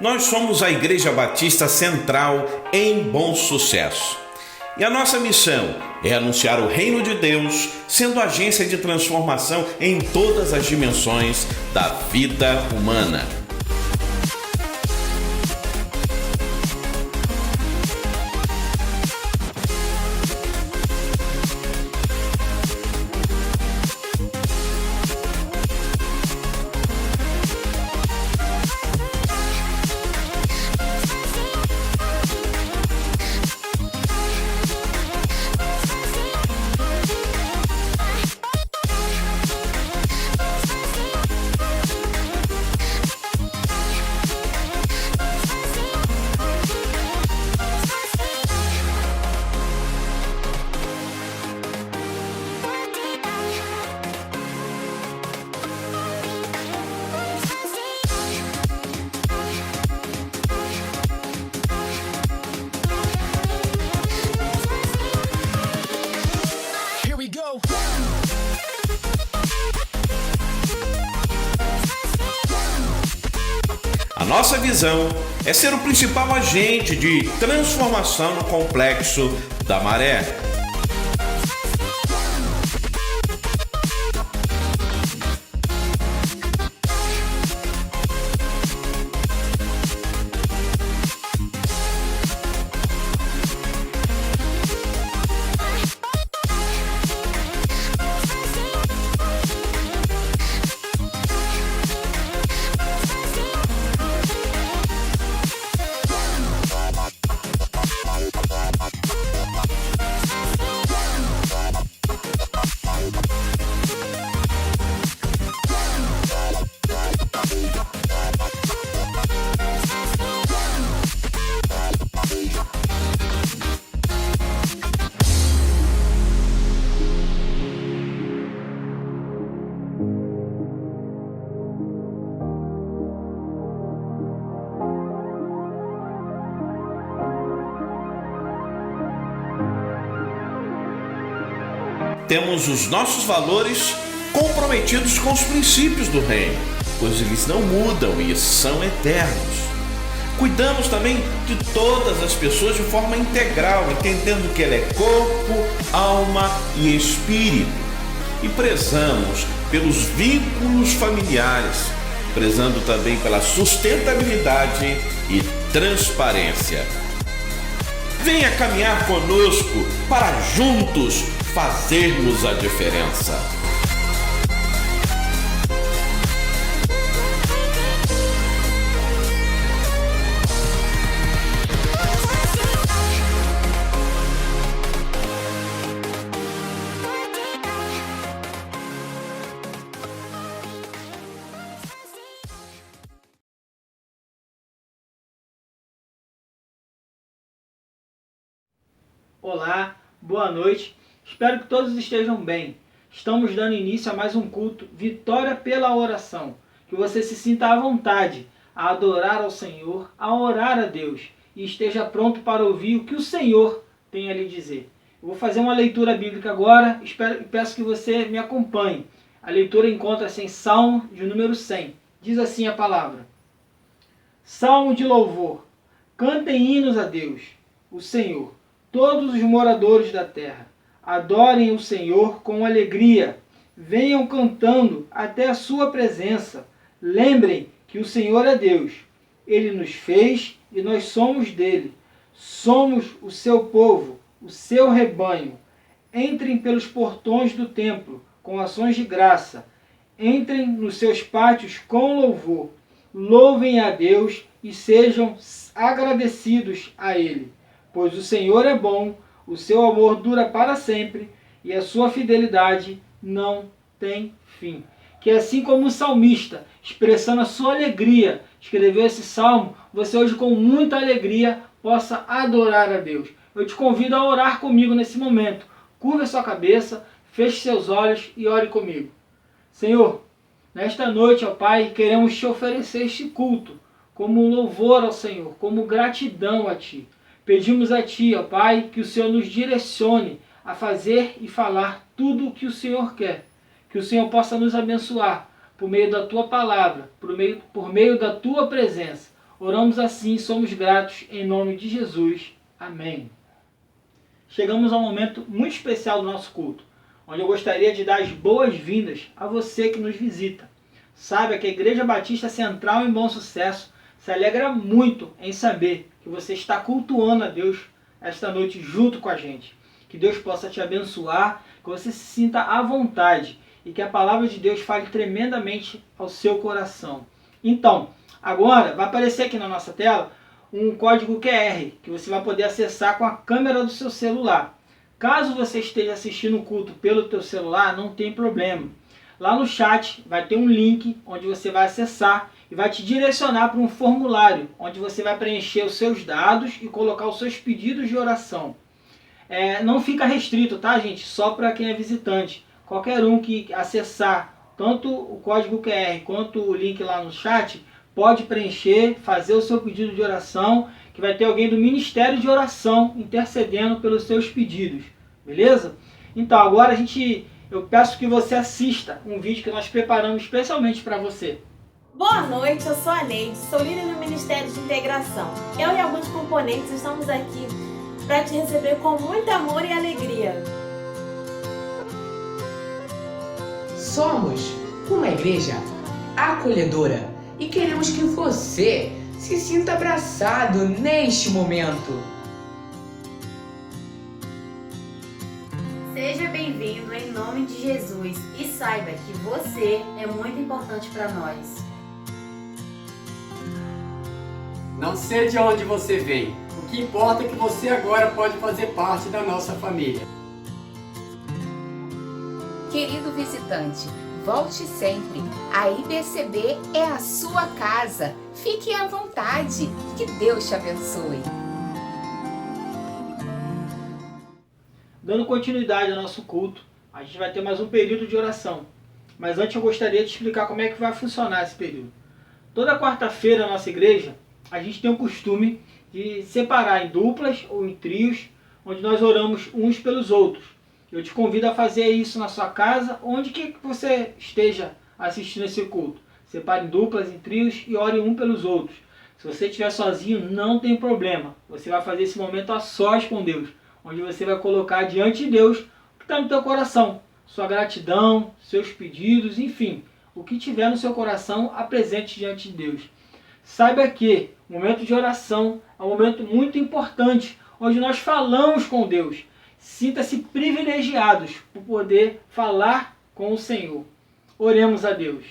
Nós somos a Igreja Batista Central em Bom Sucesso. E a nossa missão é anunciar o reino de Deus, sendo agência de transformação em todas as dimensões da vida humana. A nossa visão é ser o principal agente de transformação no complexo da Maré. Temos os nossos valores comprometidos com os princípios do reino, pois eles não mudam e são eternos. Cuidamos também de todas as pessoas de forma integral, entendendo que ela é corpo, alma e espírito. E prezamos pelos vínculos familiares, prezando também pela sustentabilidade e transparência. Venha caminhar conosco para juntos fazermos a diferença. Olá, boa noite, espero que todos estejam bem. Estamos dando início a mais um culto Vitória pela Oração. Que você se sinta à vontade a adorar ao Senhor, a orar a Deus e esteja pronto para ouvir o que o Senhor tem a lhe dizer. Eu vou fazer uma leitura bíblica agora e peço que você me acompanhe. A leitura encontra-se em Salmo de número 100. Diz assim a palavra: Salmo de louvor. Cantem hinos a Deus, o Senhor. Todos os moradores da terra, adorem o Senhor com alegria. Venham cantando até a sua presença. Lembrem que o Senhor é Deus. Ele nos fez e nós somos dele. Somos o seu povo, o seu rebanho. Entrem pelos portões do templo com ações de graça. Entrem nos seus pátios com louvor. Louvem a Deus e sejam agradecidos a ele. Pois o Senhor é bom, o seu amor dura para sempre e a sua fidelidade não tem fim. Que assim como o salmista, expressando a sua alegria, escreveu esse salmo, você hoje com muita alegria possa adorar a Deus. Eu te convido a orar comigo nesse momento. Curva a sua cabeça, feche seus olhos e ore comigo. Senhor, nesta noite, ó Pai, queremos te oferecer este culto como um louvor ao Senhor, como gratidão a Ti. Pedimos a Ti, ó Pai, que o Senhor nos direcione a fazer e falar tudo o que o Senhor quer. Que o Senhor possa nos abençoar por meio da Tua palavra, por meio da Tua presença. Oramos assim e somos gratos em nome de Jesus. Amém. Chegamos a um momento muito especial do nosso culto, onde eu gostaria de dar as boas-vindas a você que nos visita. Saiba que a Igreja Batista Central em Bom Sucesso se alegra muito em saber que você está cultuando a Deus esta noite junto com a gente. Que Deus possa te abençoar, que você se sinta à vontade e que a palavra de Deus fale tremendamente ao seu coração. Então, agora vai aparecer aqui na nossa tela um código QR que você vai poder acessar com a câmera do seu celular. Caso você esteja assistindo o culto pelo teu celular, não tem problema. Lá no chat vai ter um link onde você vai acessar e vai te direcionar para um formulário onde você vai preencher os seus dados e colocar os seus pedidos de oração. Não fica restrito, tá, gente? Só para quem é visitante. Qualquer um que acessar tanto o código QR quanto o link lá no chat pode preencher, fazer o seu pedido de oração, que vai ter alguém do Ministério de Oração intercedendo pelos seus pedidos, beleza? Então agora eu peço que você assista um vídeo que nós preparamos especialmente para você. Boa noite, eu sou a Neide, sou líder no Ministério de Integração. Eu e alguns componentes estamos aqui para te receber com muito amor e alegria. Somos uma igreja acolhedora e queremos que você se sinta abraçado neste momento. Seja bem-vindo em nome de Jesus e saiba que você é muito importante para nós. Não sei de onde você vem, o que importa é que você agora pode fazer parte da nossa família. Querido visitante, volte sempre. A IBCB é a sua casa. Fique à vontade. Que Deus te abençoe. Dando continuidade ao nosso culto, a gente vai ter mais um período de oração. Mas antes eu gostaria de explicar como é que vai funcionar esse período. Toda quarta-feira na nossa igreja, a gente tem o costume de separar em duplas ou em trios, onde nós oramos uns pelos outros. Eu te convido a fazer isso na sua casa, onde que você esteja assistindo esse culto. Separe em duplas, em trios e ore um pelos outros. Se você estiver sozinho, não tem problema. Você vai fazer esse momento a sós com Deus, onde você vai colocar diante de Deus o que está no teu coração. Sua gratidão, seus pedidos, enfim. O que tiver no seu coração, apresente diante de Deus. Saiba que o momento de oração é um momento muito importante, onde nós falamos com Deus. Sinta-se privilegiados por poder falar com o Senhor. Oremos a Deus.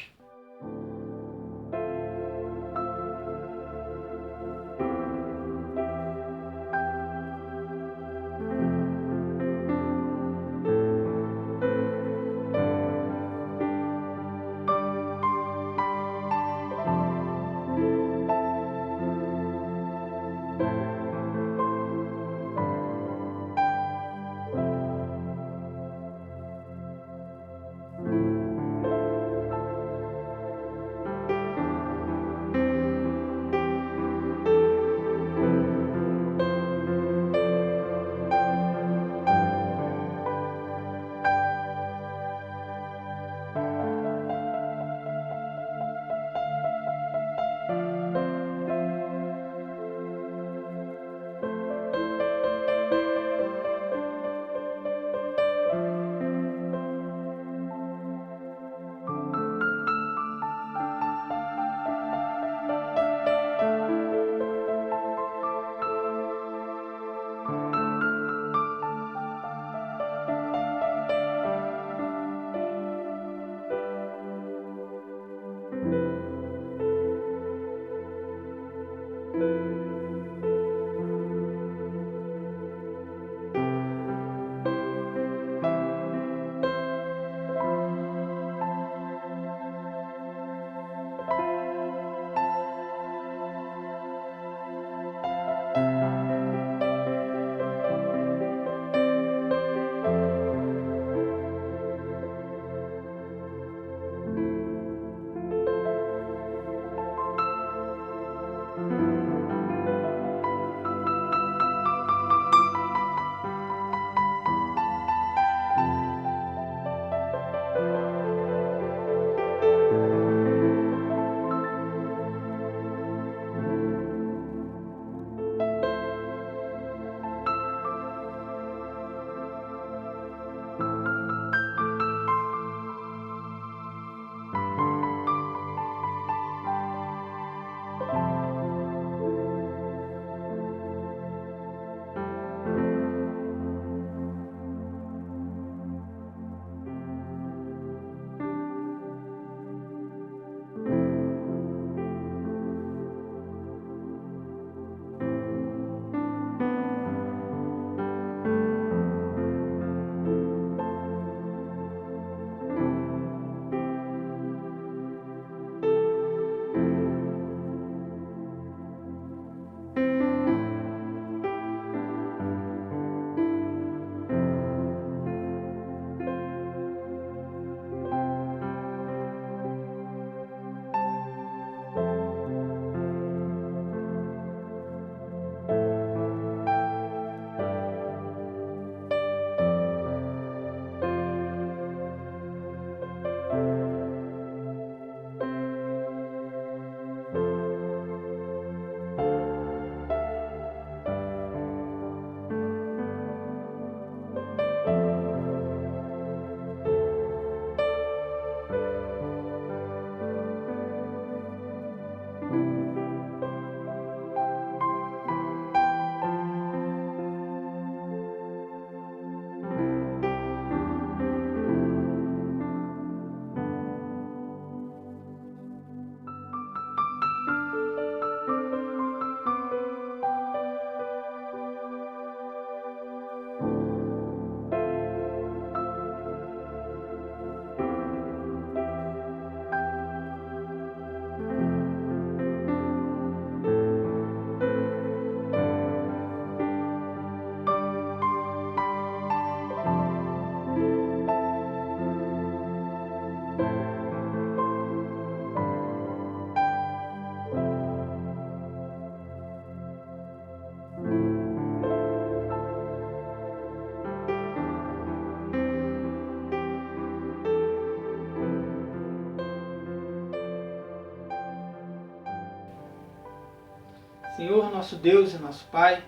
Senhor, nosso Deus e nosso Pai,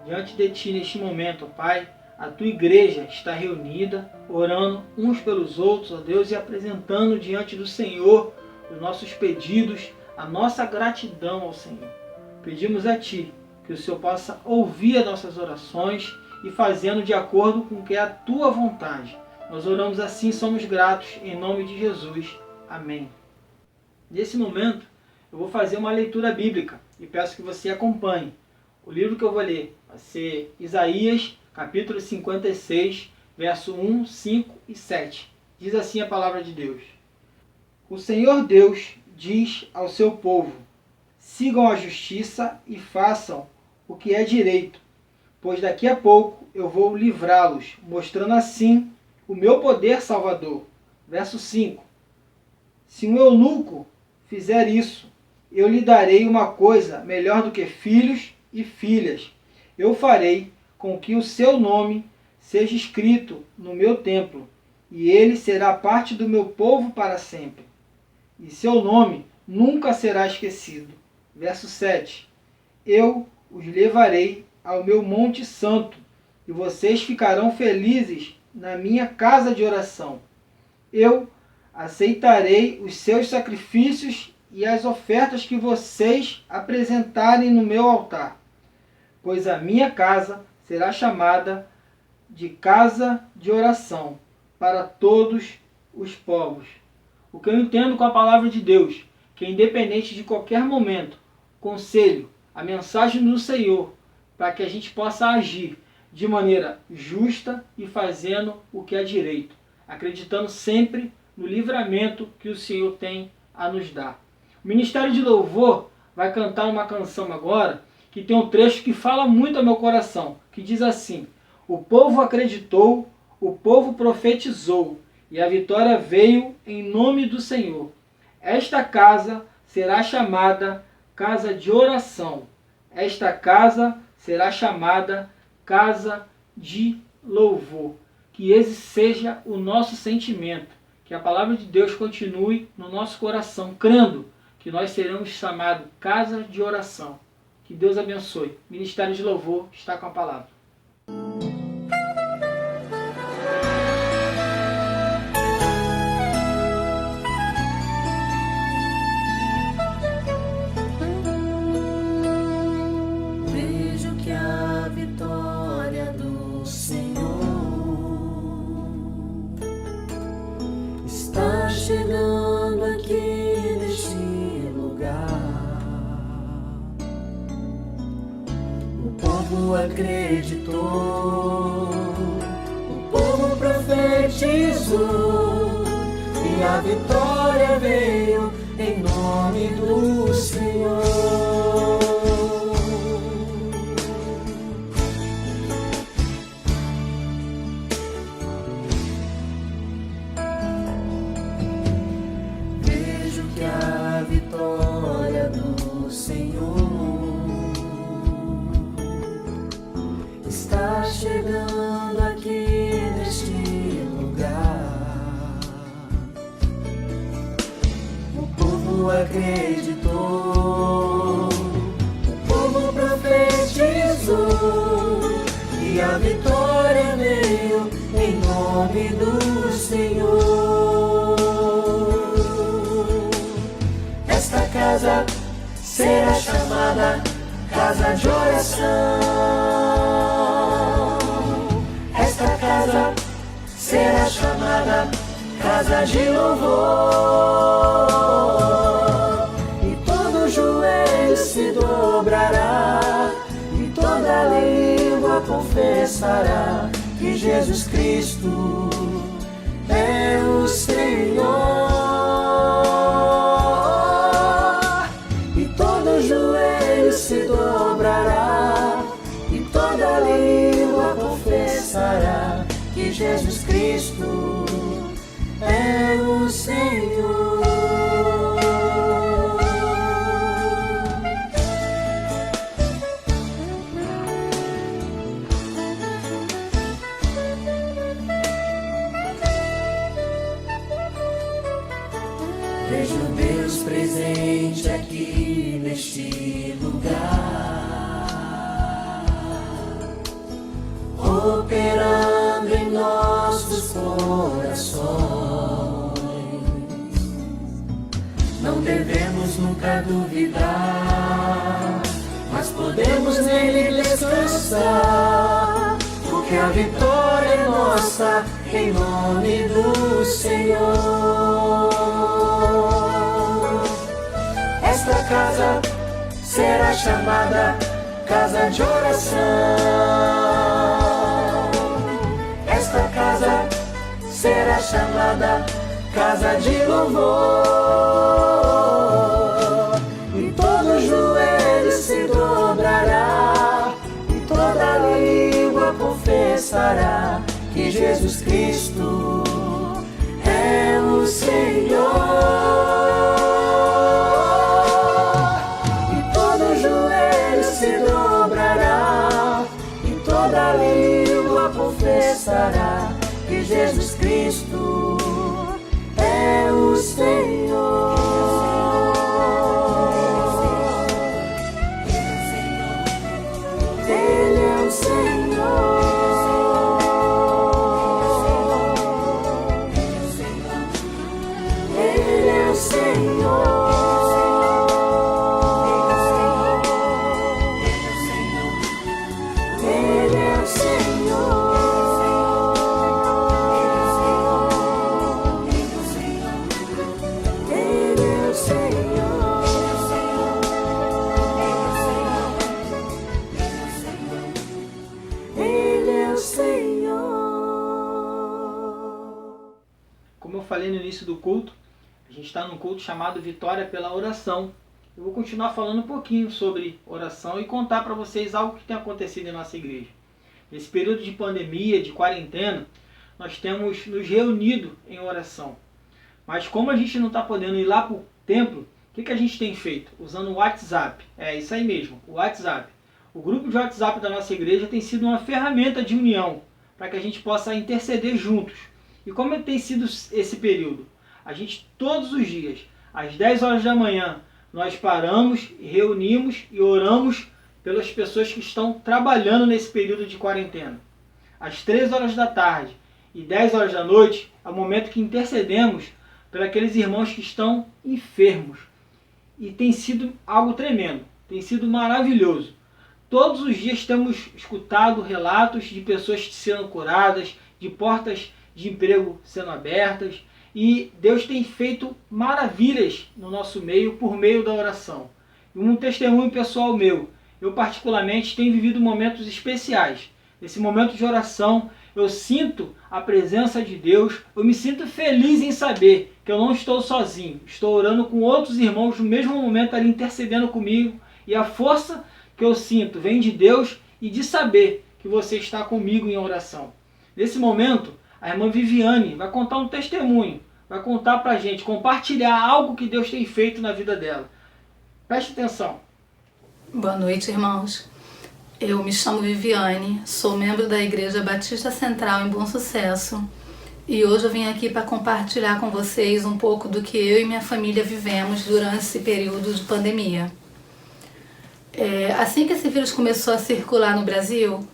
diante de Ti neste momento, ó Pai, a Tua igreja está reunida, orando uns pelos outros, ó Deus, e apresentando diante do Senhor os nossos pedidos, a nossa gratidão ao Senhor. Pedimos a Ti que o Senhor possa ouvir as nossas orações e fazendo de acordo com o que é a Tua vontade. Nós oramos assim, somos gratos, em nome de Jesus. Amém. Nesse momento, eu vou fazer uma leitura bíblica e peço que você acompanhe. O livro que eu vou ler vai ser Isaías, capítulo 56, verso 1, 5 e 7. Diz assim a palavra de Deus. O Senhor Deus diz ao seu povo: sigam a justiça e façam o que é direito, pois daqui a pouco eu vou livrá-los, mostrando assim o meu poder salvador. Verso 5. Se um eunuco fizer isso, eu lhe darei uma coisa melhor do que filhos e filhas. Eu farei com que o seu nome seja escrito no meu templo, e ele será parte do meu povo para sempre. E seu nome nunca será esquecido. Verso 7. Eu os levarei ao meu monte santo, e vocês ficarão felizes na minha casa de oração. Eu aceitarei os seus sacrifícios e as ofertas que vocês apresentarem no meu altar, pois a minha casa será chamada de casa de oração para todos os povos. O que eu entendo com a palavra de Deus, que independente de qualquer momento, conselho, a mensagem do Senhor, para que a gente possa agir de maneira justa e fazendo o que é direito, acreditando sempre no livramento que o Senhor tem a nos dar. O Ministério de Louvor vai cantar uma canção agora que tem um trecho que fala muito ao meu coração, que diz assim: o povo acreditou, o povo profetizou, e a vitória veio em nome do Senhor. Esta casa será chamada casa de oração. Esta casa será chamada casa de louvor. Que esse seja o nosso sentimento. Que a palavra de Deus continue no nosso coração, crendo que nós seremos chamados casa de oração. Que Deus abençoe. Ministério de Louvor está com a palavra. Vejo que a vitória do Senhor está chegando aqui neste lugar. O povo acreditou, o povo profetizou, e a vitória veio em nome do Senhor. Vejo que a vitória do Senhor está chegando aqui neste lugar. O povo acreditou, o povo profetizou, e a vitória veio em nome do Senhor. Esta casa será chamada casa de oração. Esta casa será chamada casa de louvor. E todo joelho se dobrará, e toda língua confessará que Jesus Cristo é o Senhor. E todo joelho se dobrará, e toda língua confessará que Jesus Cristo é o Senhor. Vejo Deus presente aqui neste lugar. orações. Não devemos nunca duvidar, mas podemos nele descansar, porque a vitória é nossa, em nome do Senhor. Esta casa será chamada casa de oração. Esta casa será chamada casa de louvor. E todo joelho se dobrará, e toda língua confessará que Jesus Cristo é o Senhor. Se dobrará e toda língua confessará que Jesus Cristo é o Senhor. Ele é o Senhor. Ele é o Senhor. Como eu falei no início do culto, a gente está num culto chamado Vitória pela Oração. Eu vou continuar falando um pouquinho sobre oração e contar para vocês algo que tem acontecido em nossa igreja. Nesse período de pandemia, de quarentena, nós temos nos reunido em oração. Mas como a gente não está podendo ir lá para o templo, o que a gente tem feito? Usando o WhatsApp. É isso aí mesmo, o WhatsApp. O grupo de WhatsApp da nossa igreja tem sido uma ferramenta de união para que a gente possa interceder juntos. E como tem sido esse período? A gente, todos os dias, às 10 horas da manhã, nós paramos, reunimos e oramos pelas pessoas que estão trabalhando nesse período de quarentena. Às 3 horas da tarde e 10 horas da noite, é o momento que intercedemos por aqueles irmãos que estão enfermos. E tem sido algo tremendo, tem sido maravilhoso. Todos os dias temos escutado relatos de pessoas sendo curadas, de portas de emprego sendo abertas, e Deus tem feito maravilhas no nosso meio por meio da oração. Um testemunho pessoal meu, eu particularmente tenho vivido momentos especiais. Nesse momento de oração, eu sinto a presença de Deus, eu me sinto feliz em saber que eu não estou sozinho, estou orando com outros irmãos no mesmo momento ali intercedendo comigo, e a força que eu sinto vem de Deus e de saber que você está comigo em oração. Nesse momento, a irmã Viviane vai contar um testemunho, vai contar pra gente, compartilhar algo que Deus tem feito na vida dela. Preste atenção. Boa noite, irmãos. Eu me chamo Viviane, sou membro da Igreja Batista Central em Bom Sucesso e hoje eu vim aqui para compartilhar com vocês um pouco do que eu e minha família vivemos durante esse período de pandemia. Assim que esse vírus começou a circular no Brasil,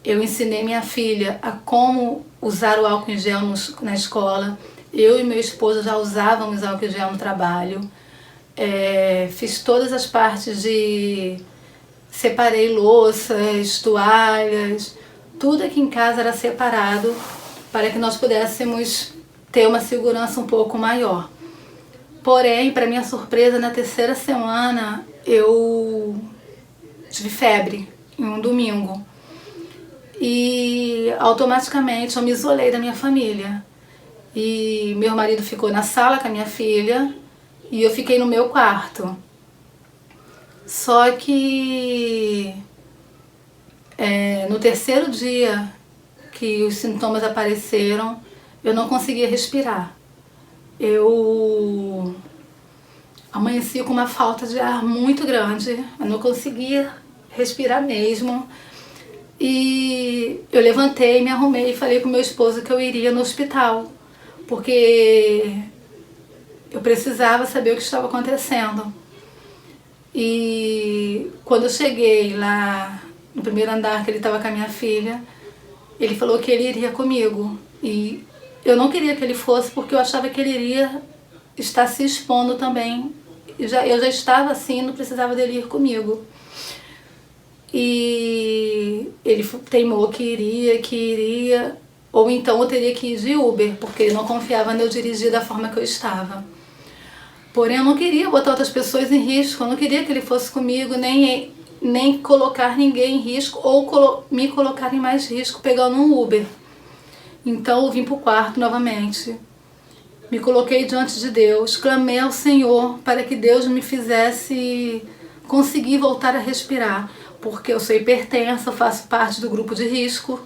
eu ensinei minha filha a como usar o álcool em gel na escola. Eu e meu esposo já usávamos álcool em gel no trabalho. Fiz todas as partes de... Separei louças, toalhas, tudo aqui em casa era separado para que nós pudéssemos ter uma segurança um pouco maior. Porém, para minha surpresa, na terceira semana eu tive febre, em um domingo. E automaticamente eu me isolei da minha família. E meu marido ficou na sala com a minha filha e eu fiquei no meu quarto. Só que no terceiro dia que os sintomas apareceram, eu não conseguia respirar. Eu amanheci com uma falta de ar muito grande, eu não conseguia respirar mesmo. E eu levantei, me arrumei e falei com meu esposo que eu iria no hospital, porque eu precisava saber o que estava acontecendo. E quando eu cheguei lá no primeiro andar, que ele estava com a minha filha, ele falou que ele iria comigo. E eu não queria que ele fosse porque eu achava que ele iria estar se expondo também. Eu já estava assim, não precisava dele ir comigo. E ele teimou que iria, ou então eu teria que ir de Uber, porque ele não confiava em eu dirigir da forma que eu estava. Porém, eu não queria botar outras pessoas em risco, eu não queria que ele fosse comigo, nem colocar ninguém em risco, ou me colocar em mais risco pegando um Uber. Então eu vim para o quarto novamente, me coloquei diante de Deus, clamei ao Senhor para que Deus me fizesse conseguir voltar a respirar, porque eu sou hipertensa, faço parte do grupo de risco,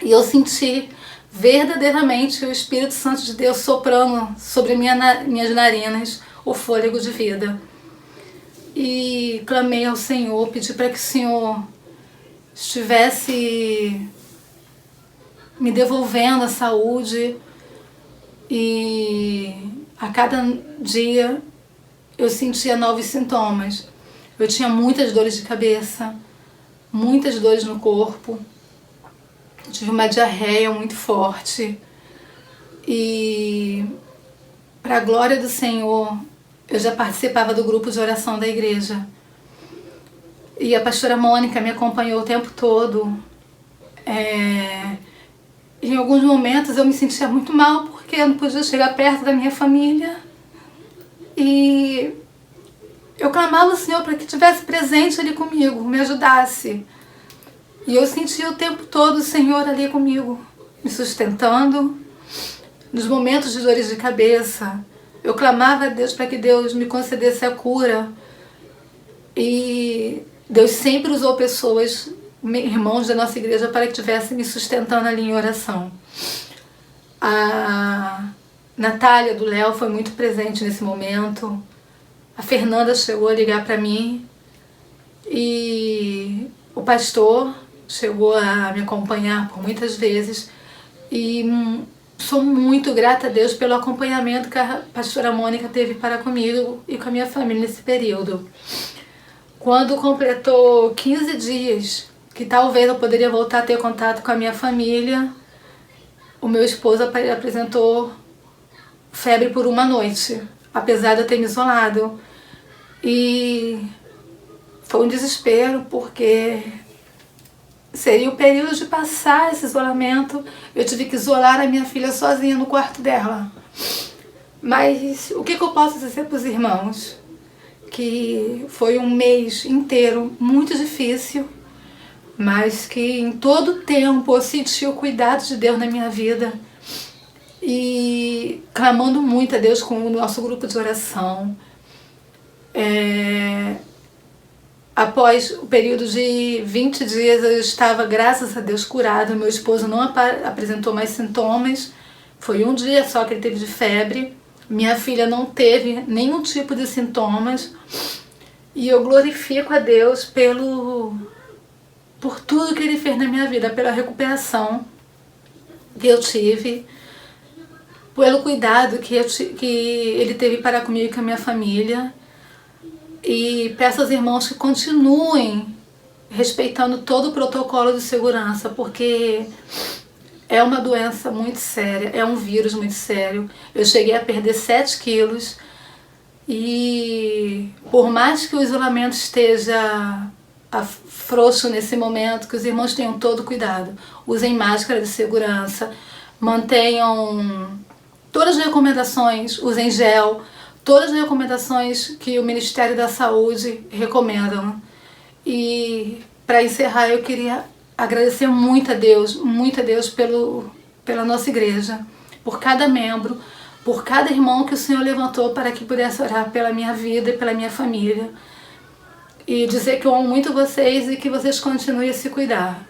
e eu senti verdadeiramente o Espírito Santo de Deus soprando sobre minhas narinas o fôlego de vida. E clamei ao Senhor, pedi para que o Senhor estivesse me devolvendo a saúde, e a cada dia eu sentia novos sintomas. Eu tinha muitas dores de cabeça, muitas dores no corpo, eu tive uma diarreia muito forte e, para a glória do Senhor, eu já participava do grupo de oração da igreja e a pastora Mônica me acompanhou o tempo todo. Em alguns momentos eu me sentia muito mal porque eu não podia chegar perto da minha família e eu clamava ao Senhor para que estivesse presente ali comigo, me ajudasse. E eu sentia o tempo todo o Senhor ali comigo, me sustentando. Nos momentos de dores de cabeça, eu clamava a Deus para que Deus me concedesse a cura. E Deus sempre usou pessoas, irmãos da nossa igreja, para que estivessem me sustentando ali em oração. A Natália do Léo foi muito presente nesse momento. A Fernanda chegou a ligar para mim. E o pastor chegou a me acompanhar por muitas vezes. E sou muito grata a Deus pelo acompanhamento que a pastora Mônica teve para comigo e com a minha família nesse período. Quando completou 15 dias, que talvez eu poderia voltar a ter contato com a minha família, o meu esposo apresentou febre por uma noite, apesar de eu ter me isolado. E foi um desespero, porque seria o período de passar esse isolamento. Eu tive que isolar a minha filha sozinha no quarto dela. Mas o que eu posso dizer para os irmãos? Que foi um mês inteiro muito difícil, mas que em todo tempo eu senti o cuidado de Deus na minha vida. E clamando muito a Deus com o nosso grupo de oração. Após o período de 20 dias eu estava, graças a Deus, curada. Meu esposo não apresentou mais sintomas. Foi um dia só que ele teve de febre. Minha filha não teve nenhum tipo de sintomas. E eu glorifico a Deus por tudo que Ele fez na minha vida, pela recuperação que eu tive, pelo cuidado que Ele teve para comigo e com a minha família. E peço aos irmãos que continuem respeitando todo o protocolo de segurança, porque é uma doença muito séria, é um vírus muito sério. Eu cheguei a perder 7 quilos e por mais que o isolamento esteja frouxo nesse momento, que os irmãos tenham todo cuidado. Usem máscara de segurança, mantenham todas as recomendações, usem gel, todas as recomendações que o Ministério da Saúde recomendam. E para encerrar, eu queria agradecer muito a Deus pela nossa igreja, por cada membro, por cada irmão que o Senhor levantou para que pudesse orar pela minha vida e pela minha família. E dizer que eu amo muito vocês e que vocês continuem a se cuidar.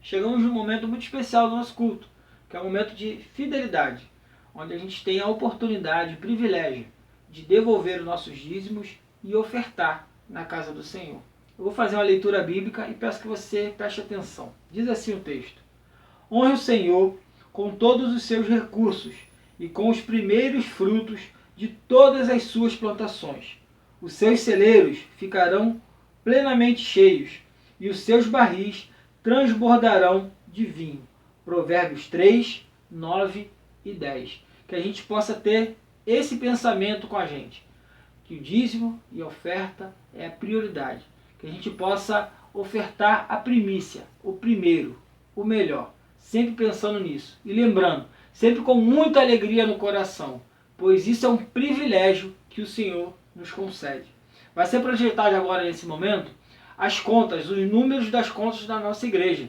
Chegamos num momento muito especial do nosso culto, que é o momento de fidelidade, onde a gente tem a oportunidade, o privilégio de devolver os nossos dízimos e ofertar na casa do Senhor. Eu vou fazer uma leitura bíblica e peço que você preste atenção. Diz assim o texto: honre o Senhor com todos os seus recursos e com os primeiros frutos de todas as suas plantações. Os seus celeiros ficarão plenamente cheios e os seus barris transbordarão de vinho. Provérbios 3, 9 e 10. Que a gente possa ter esse pensamento com a gente, que o dízimo e a oferta é a prioridade, que a gente possa ofertar a primícia, o primeiro, o melhor, sempre pensando nisso e lembrando, sempre com muita alegria no coração, pois isso é um privilégio que o Senhor nos concede. Vai ser projetado agora nesse momento as contas, os números das contas da nossa igreja.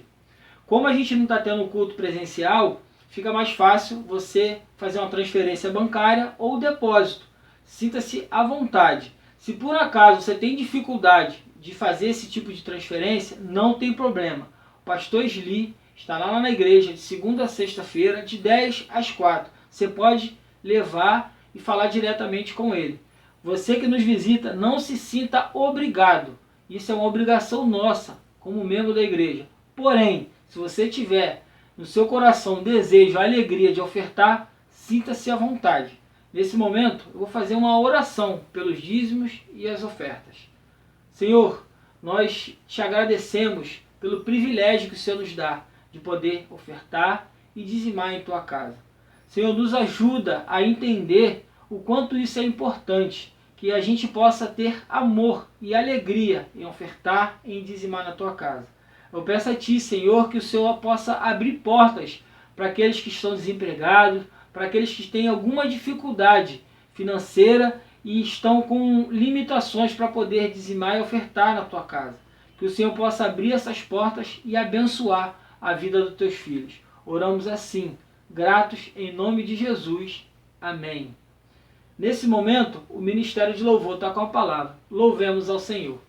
Como a gente não está tendo um culto presencial, fica mais fácil você fazer uma transferência bancária ou depósito. Sinta-se à vontade. Se por acaso você tem dificuldade de fazer esse tipo de transferência, não tem problema. O pastor Sli está lá na igreja de segunda a sexta-feira, de 10 às 4. Você pode levar e falar diretamente com ele. Você que nos visita, não se sinta obrigado. Isso é uma obrigação nossa, como membro da igreja. Porém, se você tiver no seu coração o desejo, a alegria de ofertar, sinta-se à vontade. Nesse momento, eu vou fazer uma oração pelos dízimos e as ofertas. Senhor, nós te agradecemos pelo privilégio que o Senhor nos dá de poder ofertar e dizimar em tua casa. Senhor, nos ajuda a entender o quanto isso é importante, que a gente possa ter amor e alegria em ofertar e em dizimar na tua casa. Eu peço a Ti, Senhor, que o Senhor possa abrir portas para aqueles que estão desempregados, para aqueles que têm alguma dificuldade financeira e estão com limitações para poder dizimar e ofertar na tua casa. Que o Senhor possa abrir essas portas e abençoar a vida dos teus filhos. Oramos assim, gratos em nome de Jesus. Amém. Nesse momento, o Ministério de Louvor está com a palavra. Louvemos ao Senhor.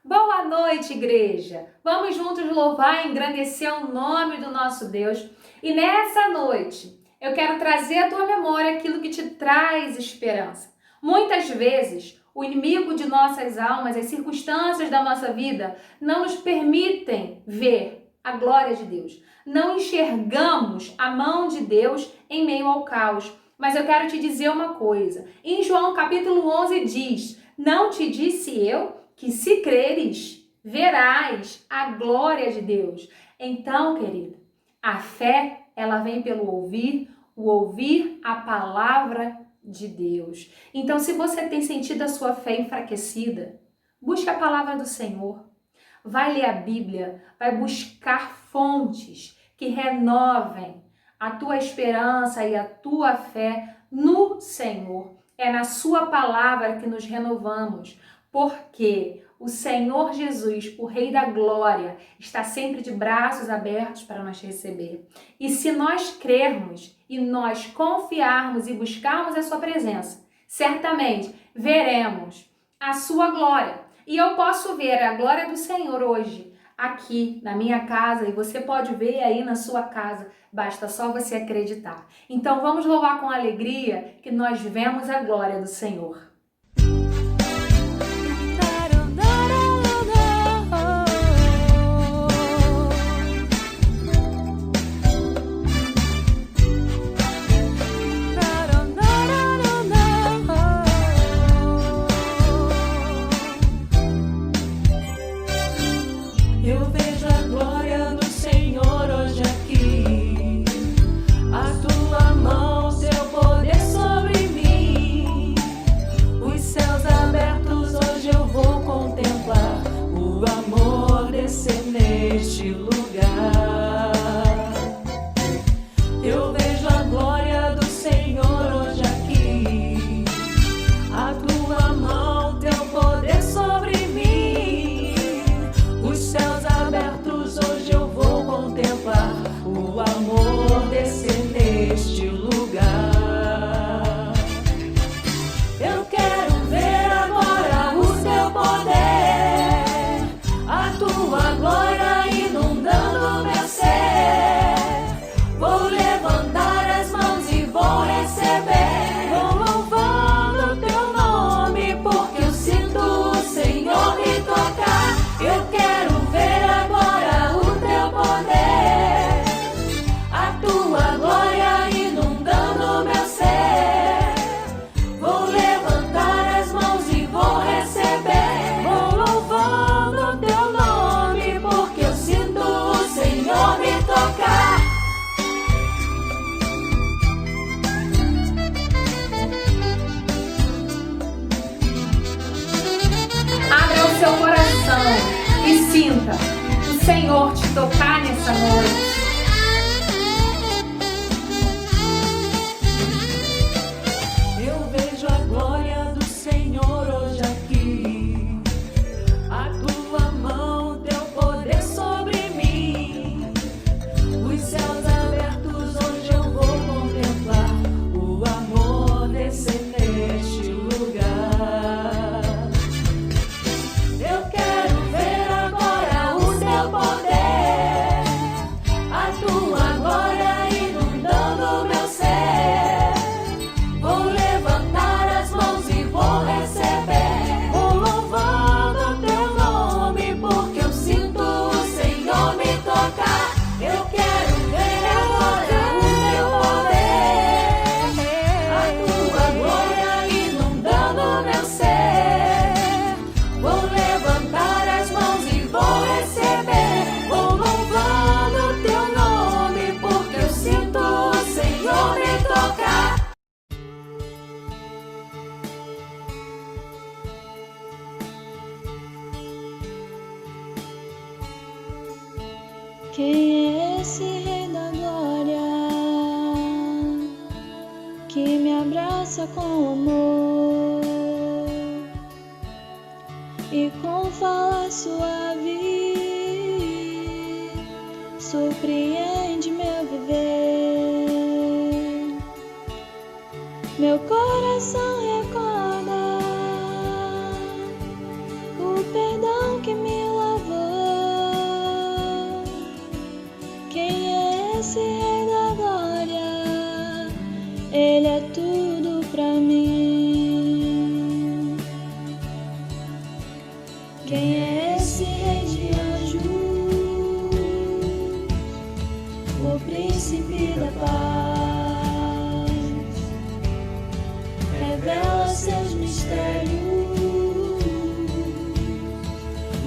Boa noite, igreja! Vamos juntos louvar e engrandecer o nome do nosso Deus. E nessa noite, eu quero trazer à tua memória aquilo que te traz esperança. Muitas vezes, o inimigo de nossas almas, as circunstâncias da nossa vida, não nos permitem ver a glória de Deus. Não enxergamos a mão de Deus em meio ao caos. Mas eu quero te dizer uma coisa. Em João capítulo 11 diz: não te disse eu que se creres, verás a glória de Deus. Então, querido, a fé, ela vem pelo ouvir, o ouvir a palavra de Deus. Então, se você tem sentido a sua fé enfraquecida, busque a palavra do Senhor. Vai ler a Bíblia, vai buscar fontes que renovem a tua esperança e a tua fé no Senhor. É na sua palavra que nos renovamos, porque o Senhor Jesus, o Rei da Glória, está sempre de braços abertos para nos receber. E se nós crermos e nós confiarmos e buscarmos a sua presença, certamente veremos a sua glória. E eu posso ver a glória do Senhor hoje, aqui na minha casa, e você pode ver aí na sua casa, basta só você acreditar. Então vamos louvar com alegria que nós vemos a glória do Senhor. Eu vejo a glória do Senhor hoje aqui, a tua mão, teu poder sobre mim, os céus abertos, hoje eu vou contemplar o amor descer neste lugar. Eu vejo a glória do Senhor hoje aqui, a tua mão, teu poder sobre mim, os céus abertos, hoje eu vou contemplar o amor descer neste lugar. Eu quero ver agora o teu poder, a tua glória inundando Quem é esse Rei da Glória que me abraça com amor e com fala suave surpreende meu viver? Meu coração recorda o perdão que me lavou. Quem é esse Rei da Glória? Ele é tudo pra mim. Quem é esse Rei de anjos? O príncipe da paz. Revela seus mistérios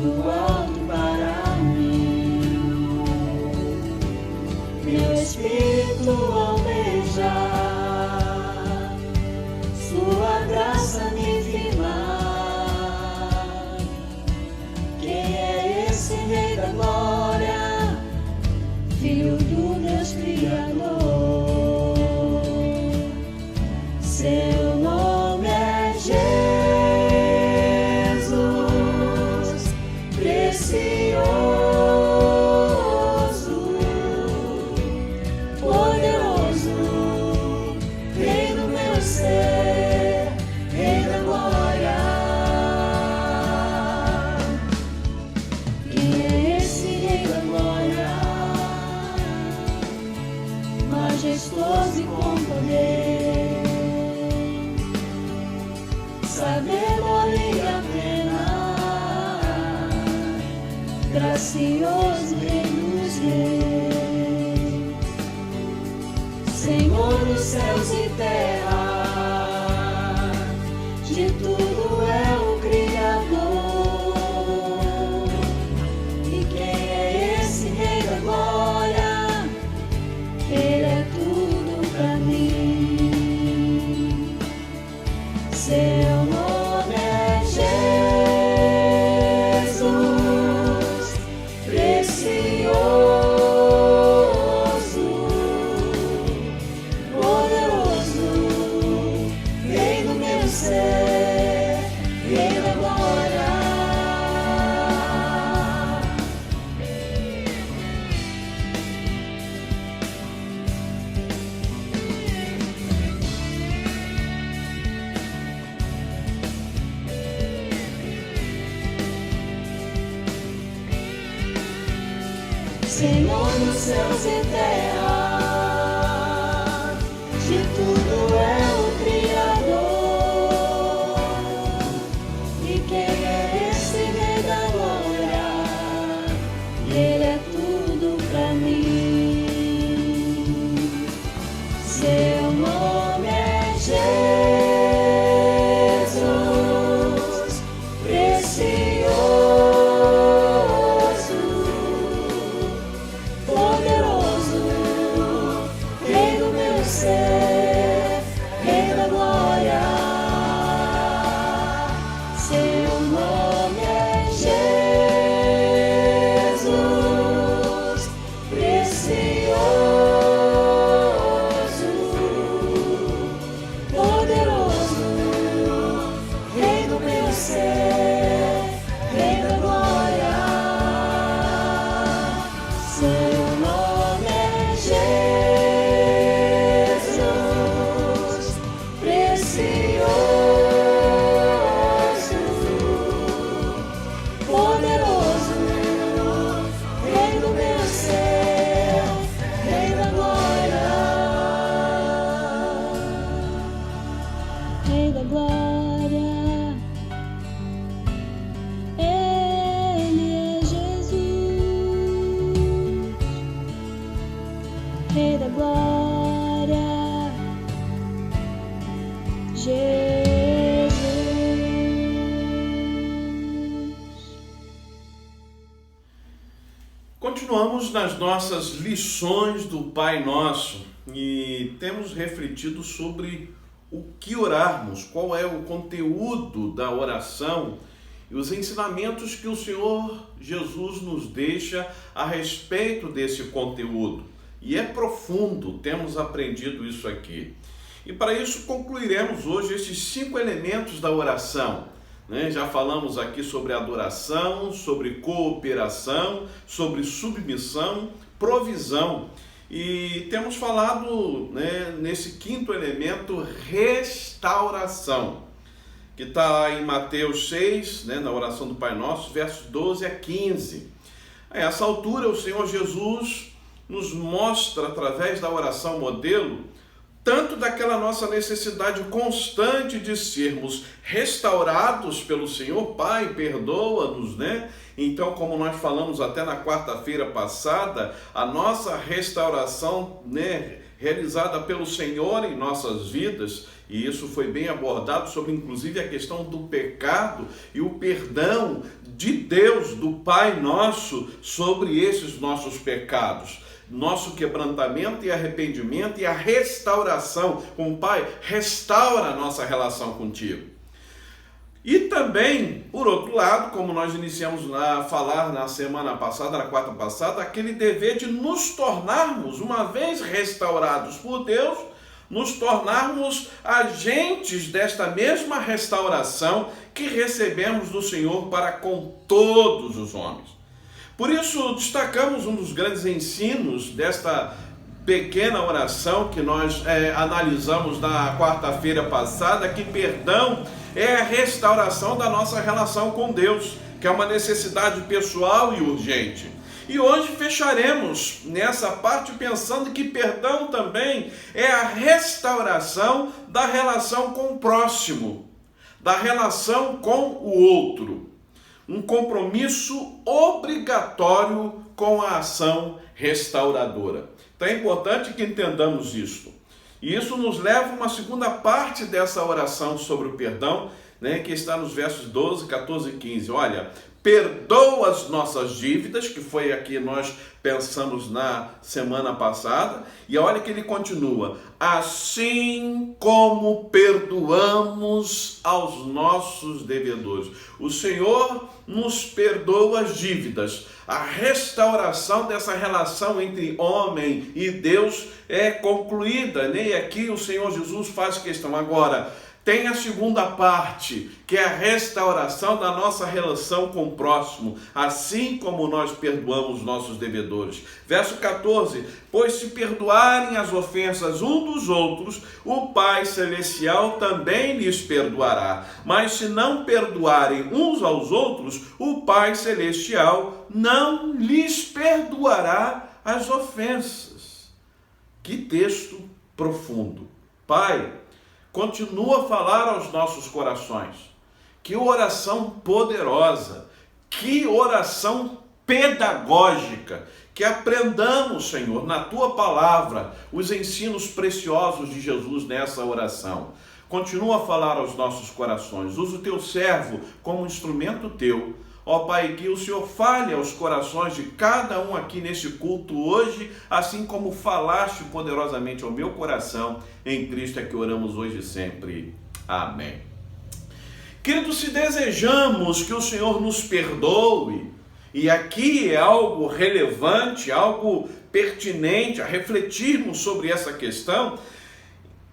no alto para mim. Meu espírito almeja sua graça me firmar. Quem é esse Rei da Glória? Filho do Deus Criador. Seu nome é Jesus, precioso, poderoso, Rei do meu ser, Rei da glória. Quem é esse Rei da glória? Majestoso e com poder, sabedoria plena, gracioso Rei dos reis, Senhor dos céus e terra, de tudo é o Criador. E quem é esse Rei da glória? Ele é tudo pra mim. Seu nome é Jesus, precioso, poderoso, Rei do meu ser, Rei da glória. Senhor dos céus e terra, de tudo é o Criador. E quem é esse Rei da glória? Ele é tudo pra mim. Seu nome é Jesus, precioso, poderoso, Rei do meu ser, Rei da glória. Seu nome é Jesus, precioso, poderoso, Rei do meu ser, Rei da glória. Seu nome é Jesus, precioso, poderoso, Rei do meu ser, Rei da glória. Rei da glória, Ele é Jesus. Rei da glória, Jesus. Continuamos nas nossas lições do Pai Nosso e temos refletido sobre o que orarmos, qual é o conteúdo da oração e os ensinamentos que o Senhor Jesus nos deixa a respeito desse conteúdo. E é profundo, temos aprendido isso aqui. E para isso concluiremos hoje esses 5 elementos da oração. Já falamos aqui sobre adoração, sobre cooperação, sobre submissão, provisão. E temos falado nesse 5º elemento, restauração, que está em Mateus 6, na oração do Pai Nosso, versos 12 a 15. A essa altura, o Senhor Jesus nos mostra, através da oração modelo, tanto daquela nossa necessidade constante de sermos restaurados pelo Senhor. Pai, perdoa-nos, Então, como nós falamos até na quarta-feira passada, a nossa restauração, realizada pelo Senhor em nossas vidas, e isso foi bem abordado sobre inclusive a questão do pecado e o perdão de Deus, do Pai nosso, sobre esses nossos pecados. Nosso quebrantamento e arrependimento e a restauração com o Pai, restaura a nossa relação contigo. E também, por outro lado, como nós iniciamos a falar na semana passada, na quarta passada, aquele dever de nos tornarmos, uma vez restaurados por Deus, nos tornarmos agentes desta mesma restauração que recebemos do Senhor para com todos os homens. Por isso, destacamos um dos grandes ensinos desta pequena oração que nós analisamos na quarta-feira passada, que perdão é a restauração da nossa relação com Deus, que é uma necessidade pessoal e urgente. E hoje fecharemos nessa parte pensando que perdão também é a restauração da relação com o próximo, da relação com o outro. Um compromisso obrigatório com a ação restauradora. Então é importante que entendamos isso. E isso nos leva a uma segunda parte dessa oração sobre o perdão, que está nos versos 12, 14 e 15. Olha, perdoa as nossas dívidas, que foi aqui nós pensamos na semana passada, e olha que ele continua, assim como perdoamos aos nossos devedores. O Senhor nos perdoa as dívidas. A restauração dessa relação entre homem e Deus é concluída, E aqui o Senhor Jesus faz questão. Agora, tem a segunda parte, que é a restauração da nossa relação com o próximo, assim como nós perdoamos nossos devedores. Verso 14, pois se perdoarem as ofensas um dos outros, o Pai Celestial também lhes perdoará. Mas se não perdoarem uns aos outros, o Pai Celestial não lhes perdoará as ofensas. Que texto profundo. Pai, continua a falar aos nossos corações. Que oração poderosa, que oração pedagógica, que aprendamos, Senhor, na Tua palavra, os ensinos preciosos de Jesus nessa oração. Continua a falar aos nossos corações. Usa o Teu servo como instrumento Teu. Ó Pai, que o Senhor fale aos corações de cada um aqui nesse culto hoje, assim como falaste poderosamente ao meu coração, em Cristo é que oramos hoje e sempre. Amém. Queridos, se desejamos que o Senhor nos perdoe, e aqui é algo relevante, algo pertinente a refletirmos sobre essa questão,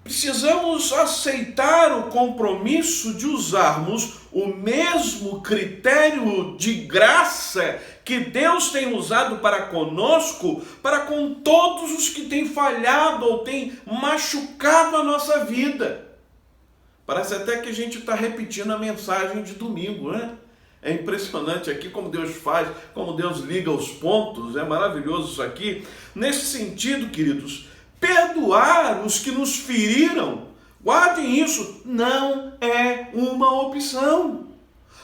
precisamos aceitar o compromisso de usarmos o mesmo critério de graça que Deus tem usado para conosco, para com todos os que têm falhado ou têm machucado a nossa vida. Parece até que a gente está repetindo a mensagem de domingo, É impressionante aqui como Deus faz, como Deus liga os pontos, é maravilhoso isso aqui. Nesse sentido, queridos, perdoar os que nos feriram, guardem isso, não é uma opção,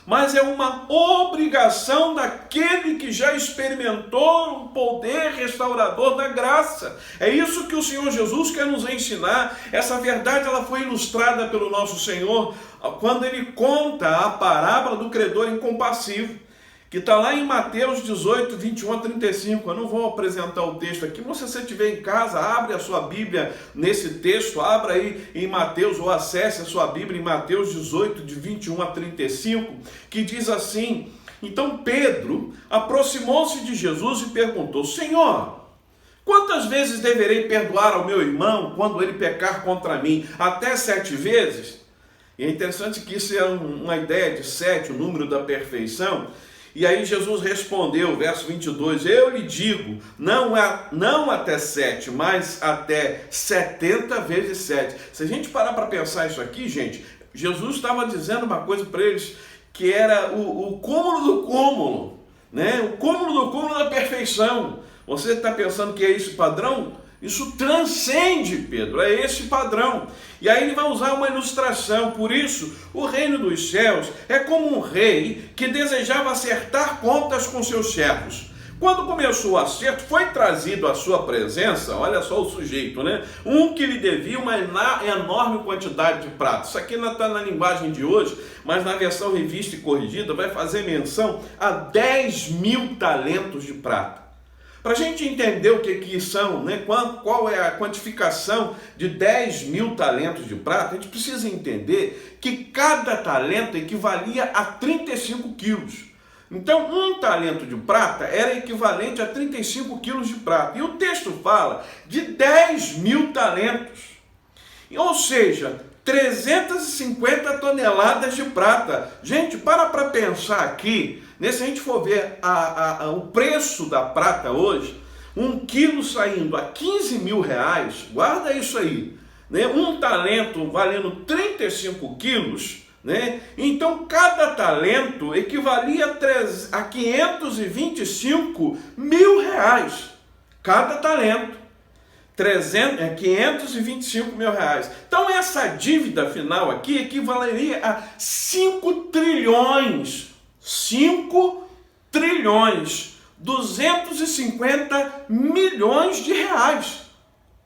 mas é uma obrigação daquele que já experimentou o poder restaurador da graça. É isso que o Senhor Jesus quer nos ensinar. Essa verdade ela foi ilustrada pelo nosso Senhor quando ele conta a parábola do credor incompassivo, que está lá em Mateus 18, 21 a 35. Eu não vou apresentar o texto aqui, mas se você estiver em casa, abre a sua Bíblia nesse texto, abra aí em Mateus, ou acesse a sua Bíblia em Mateus 18, de 21 a 35, que diz assim: então Pedro aproximou-se de Jesus e perguntou: Senhor, quantas vezes deverei perdoar ao meu irmão quando ele pecar contra mim? Até 7 vezes? E é interessante que isso é uma ideia de 7, o número da perfeição. E aí Jesus respondeu, verso 22, eu lhe digo, não até 7, mas até 70 vezes 7. Se a gente parar para pensar isso aqui, gente, Jesus estava dizendo uma coisa para eles que era o cúmulo do cúmulo, né? O cúmulo do cúmulo da perfeição. Você está pensando que é esse padrão? Isso transcende, Pedro, é esse padrão. E aí ele vai usar uma ilustração. Por isso, o reino dos céus é como um rei que desejava acertar contas com seus servos. Quando começou o acerto, foi trazido à sua presença, olha só o sujeito, né? Um que lhe devia uma enorme quantidade de pratos. Isso aqui não está na linguagem de hoje, mas na versão revista e corrigida vai fazer menção a 10.000 talentos de prata. Para a gente entender o que são, né? Qual é a quantificação de 10.000 talentos de prata, a gente precisa entender que cada talento equivalia a 35 quilos. Então, um talento de prata era equivalente a 35 quilos de prata. E o texto fala de 10.000 talentos. Ou seja, 350 toneladas de prata. Gente, para pensar aqui, se a gente for ver o preço da prata hoje, 1 quilo saindo a 15 mil reais, guarda isso aí, né? Um talento valendo 35 quilos, né? Então cada talento equivalia a 525 mil reais, cada talento. 525 mil reais. Então essa dívida final aqui equivaleria a 5 trilhões 250 milhões de reais.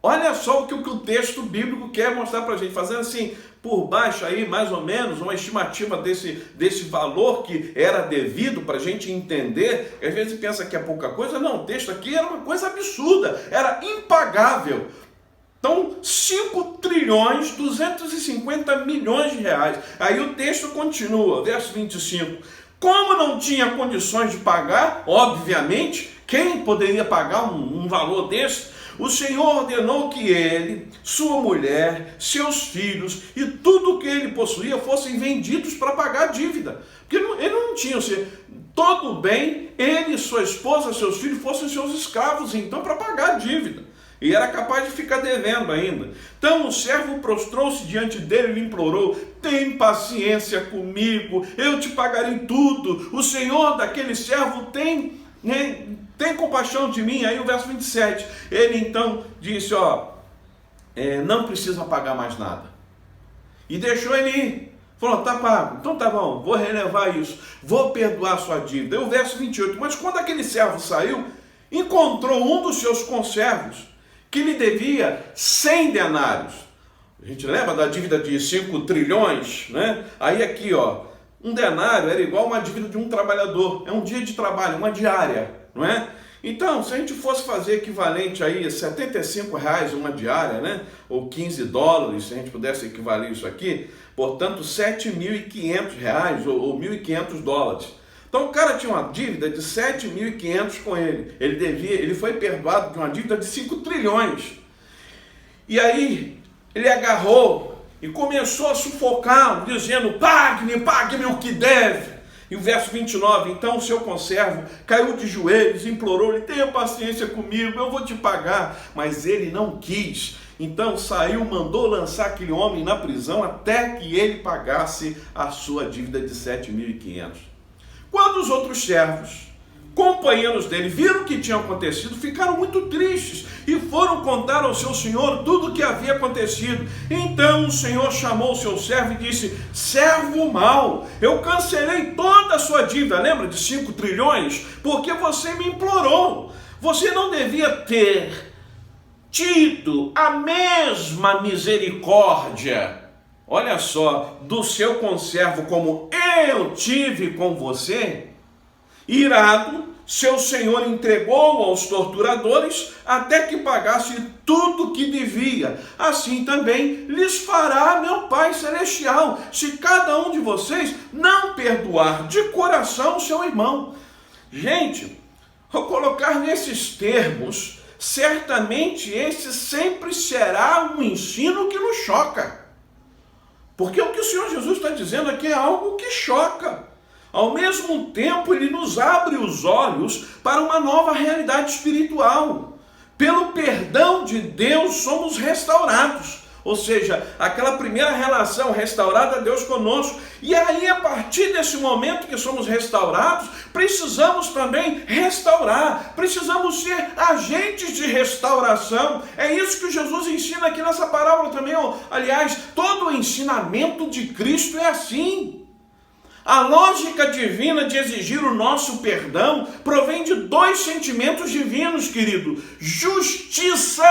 Olha só o que o texto bíblico quer mostrar para a gente, fazendo assim, por baixo aí, mais ou menos, uma estimativa desse valor que era devido para a gente entender. Às vezes pensa que é pouca coisa, não, o texto aqui era uma coisa absurda, era impagável. Então, 5 trilhões 250 milhões de reais. Aí o texto continua, verso 25. Como não tinha condições de pagar, obviamente, quem poderia pagar um valor desse? O Senhor ordenou que ele, sua mulher, seus filhos e tudo o que ele possuía fossem vendidos para pagar a dívida. Porque ele não tinha, todo o bem, ele, sua esposa, seus filhos fossem seus escravos, então, para pagar a dívida. E era capaz de ficar devendo ainda. Então o servo prostrou-se diante dele e lhe implorou: tem paciência comigo, eu te pagarei tudo. O Senhor daquele servo tem compaixão de mim. Aí o verso 27, ele então disse, não precisa pagar mais nada. E deixou ele ir. Falou, tá pago, então tá bom, vou relevar isso, vou perdoar sua dívida. E o verso 28, mas quando aquele servo saiu, encontrou um dos seus conservos que lhe devia 100 denários. A gente lembra da dívida de 5 trilhões, né? Aí aqui, um denário era igual uma dívida de um trabalhador. É um dia de trabalho, uma diária, não é? Então, se a gente fosse fazer equivalente aí a R$75 uma diária, né? Ou $15, se a gente pudesse equivaler isso aqui, portanto, R$7.500 ou $1.500. Então o cara tinha uma dívida de 7.500 com ele. Ele foi perdoado de uma dívida de 5 trilhões. E aí ele agarrou e começou a sufocar, dizendo: pague-me o que deve. E o verso 29, então o seu conservo caiu de joelhos, implorou-lhe: tenha paciência comigo, eu vou te pagar. Mas ele não quis. Então saiu, mandou lançar aquele homem na prisão até que ele pagasse a sua dívida de 7.500. Quando os outros servos, companheiros dele, viram o que tinha acontecido, ficaram muito tristes e foram contar ao seu senhor tudo o que havia acontecido. Então o senhor chamou o seu servo e disse: servo mau, eu cancelei toda a sua dívida, lembra de 5 trilhões? Porque você me implorou. Você não devia ter tido a mesma misericórdia, olha só, do seu conservo como eu tive com você? Irado, seu senhor entregou aos torturadores até que pagasse tudo o que devia. Assim também lhes fará meu Pai Celestial, se cada um de vocês não perdoar de coração o seu irmão. Gente, ao colocar nesses termos, certamente esse sempre será um ensino que nos choca. Porque o que o Senhor Jesus está dizendo aqui é algo que choca. Ao mesmo tempo, ele nos abre os olhos para uma nova realidade espiritual. Pelo perdão de Deus, somos restaurados. Ou seja, aquela primeira relação restaurada a Deus conosco. E aí, a partir desse momento que somos restaurados, precisamos também restaurar. Precisamos ser agentes de restauração. É isso que Jesus ensina aqui nessa parábola também. Aliás, todo o ensinamento de Cristo é assim. A lógica divina de exigir o nosso perdão provém de dois sentimentos divinos, querido: justiça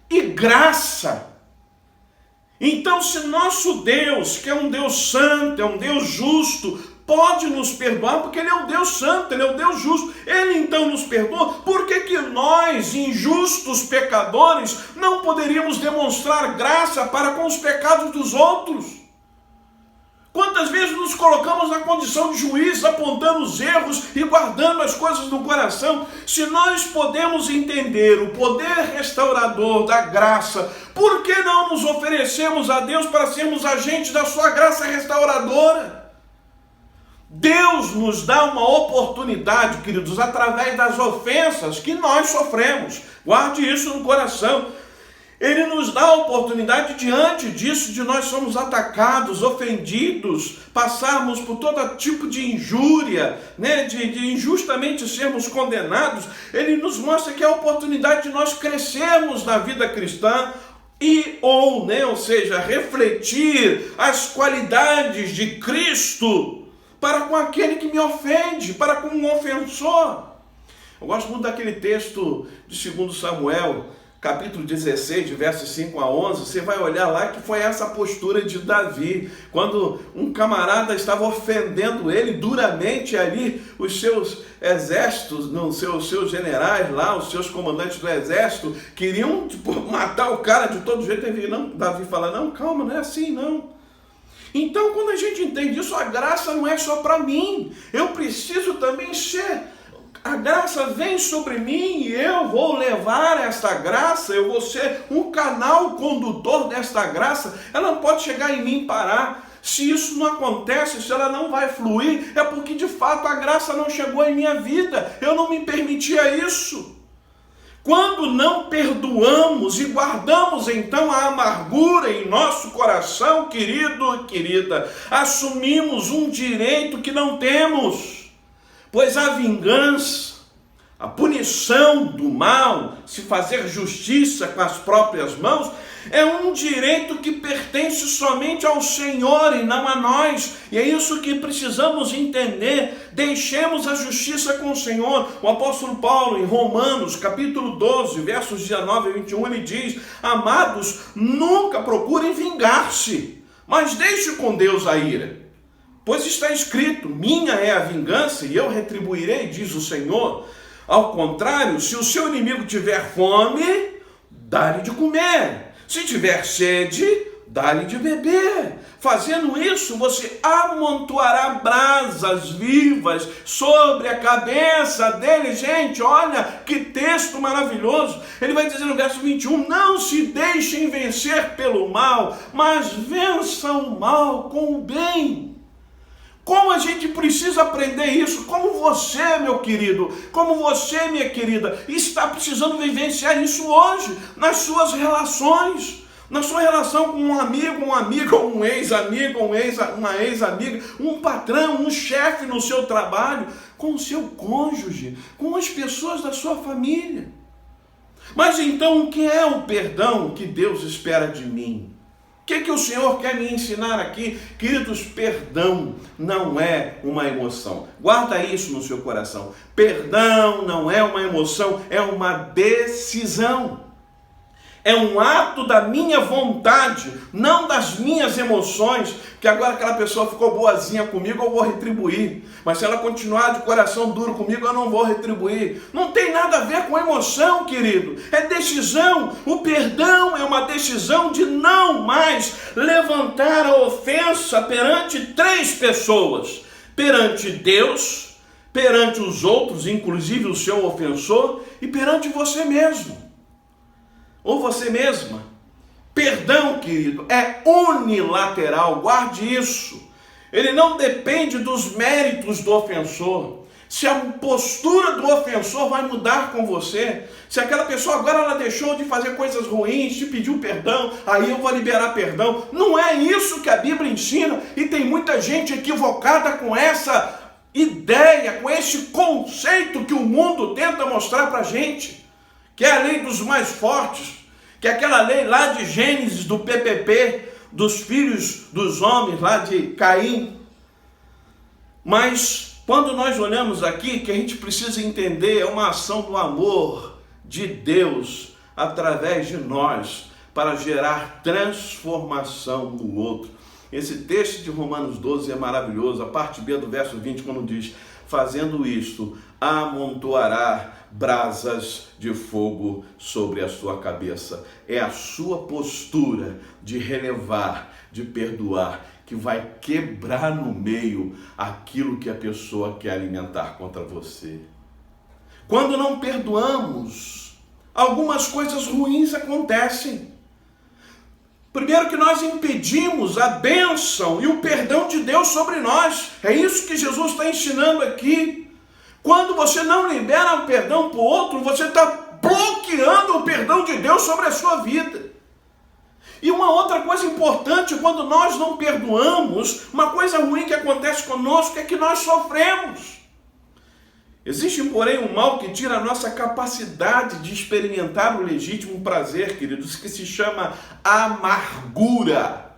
e graça. Então, se nosso Deus, que é um Deus santo, é um Deus justo, pode nos perdoar, porque Ele é um Deus santo, Ele é um Deus justo, Ele então nos perdoa, por que nós, injustos pecadores, não poderíamos demonstrar graça para com os pecados dos outros? Quantas vezes nos colocamos na condição de juiz, apontando os erros e guardando as coisas no coração? Se nós podemos entender o poder restaurador da graça, por que não nos oferecemos a Deus para sermos agentes da sua graça restauradora? Deus nos dá uma oportunidade, queridos, através das ofensas que nós sofremos. Guarde isso no coração. Ele nos dá a oportunidade, diante disso, de nós somos atacados, ofendidos, passarmos por todo tipo de injúria, né? de injustamente sermos condenados. Ele nos mostra que é a oportunidade de nós crescermos na vida cristã ou seja, refletir as qualidades de Cristo para com aquele que me ofende, para com um ofensor. Eu gosto muito daquele texto de 2 Samuel, capítulo 16, de versos 5 a 11, você vai olhar lá que foi essa postura de Davi, quando um camarada estava ofendendo ele duramente ali, os seus exércitos, os seus generais lá, os seus comandantes do exército, queriam matar o cara de todo jeito. Davi fala, não, calma, não é assim não. Então, quando a gente entende isso, a graça não é só para mim, eu preciso também ser. A graça vem sobre mim e eu vou levar esta graça, eu vou ser um canal condutor desta graça. Ela não pode chegar em mim e parar. Se isso não acontece, se ela não vai fluir, é porque de fato a graça não chegou em minha vida. Eu não me permitia isso. Quando não perdoamos e guardamos então a amargura em nosso coração, querido e querida, assumimos um direito que não temos. Pois a vingança, a punição do mal, se fazer justiça com as próprias mãos, é um direito que pertence somente ao Senhor e não a nós. E é isso que precisamos entender. Deixemos a justiça com o Senhor. O apóstolo Paulo, em Romanos, capítulo 12, versos 19 e 21, ele diz: amados, nunca procurem vingar-se, mas deixe com Deus a ira. Pois está escrito, minha é a vingança e eu retribuirei, diz o Senhor. Ao contrário, se o seu inimigo tiver fome, dá-lhe de comer. Se tiver sede, dá-lhe de beber. Fazendo isso, você amontoará brasas vivas sobre a cabeça dele. Gente, olha que texto maravilhoso. Ele vai dizer no verso 21, não se deixem vencer pelo mal, mas vençam o mal com o bem. Como a gente precisa aprender isso, como você, meu querido, como você, minha querida, está precisando vivenciar isso hoje, nas suas relações, na sua relação com um amigo, uma amiga, um ex-amigo, uma ex-amiga, um patrão, um chefe no seu trabalho, com o seu cônjuge, com as pessoas da sua família. Mas então, o que é o perdão que Deus espera de mim? O que o Senhor quer me ensinar aqui? Queridos, perdão não é uma emoção. Guarda isso no seu coração. Perdão não é uma emoção, é uma decisão. É um ato da minha vontade, não das minhas emoções, que agora aquela pessoa ficou boazinha comigo, eu vou retribuir. Mas se ela continuar de coração duro comigo, eu não vou retribuir. Não tem nada a ver com emoção, querido. É decisão. O perdão é uma decisão de não mais levantar a ofensa perante 3 pessoas. Perante Deus, perante os outros, inclusive o seu ofensor, e perante você mesmo. Ou você mesma. Perdão, querido, é unilateral, guarde isso. Ele não depende dos méritos do ofensor. Se a postura do ofensor vai mudar com você, se aquela pessoa agora ela deixou de fazer coisas ruins, te pediu perdão, aí eu vou liberar perdão. Não é isso que a Bíblia ensina, e tem muita gente equivocada com essa ideia, com esse conceito que o mundo tenta mostrar pra gente. Que é a lei dos mais fortes, que é aquela lei lá de Gênesis, do PPP, dos filhos dos homens lá de Caim. Mas quando nós olhamos aqui, que a gente precisa entender, é uma ação do amor de Deus através de nós, para gerar transformação no outro. Esse texto de Romanos 12 é maravilhoso, a parte B do verso 20, quando diz: fazendo isto, amontoará brasas de fogo sobre a sua cabeça. É a sua postura de relevar, de perdoar, que vai quebrar no meio aquilo que a pessoa quer alimentar contra você. Quando não perdoamos, algumas coisas ruins acontecem. Primeiro, que nós impedimos a bênção e o perdão de Deus sobre nós. É isso que Jesus está ensinando aqui. Quando você não libera o perdão para o outro, você está bloqueando o perdão de Deus sobre a sua vida. E uma outra coisa importante, quando nós não perdoamos, uma coisa ruim que acontece conosco é que nós sofremos. Existe, porém, um mal que tira a nossa capacidade de experimentar o legítimo prazer, queridos, que se chama amargura.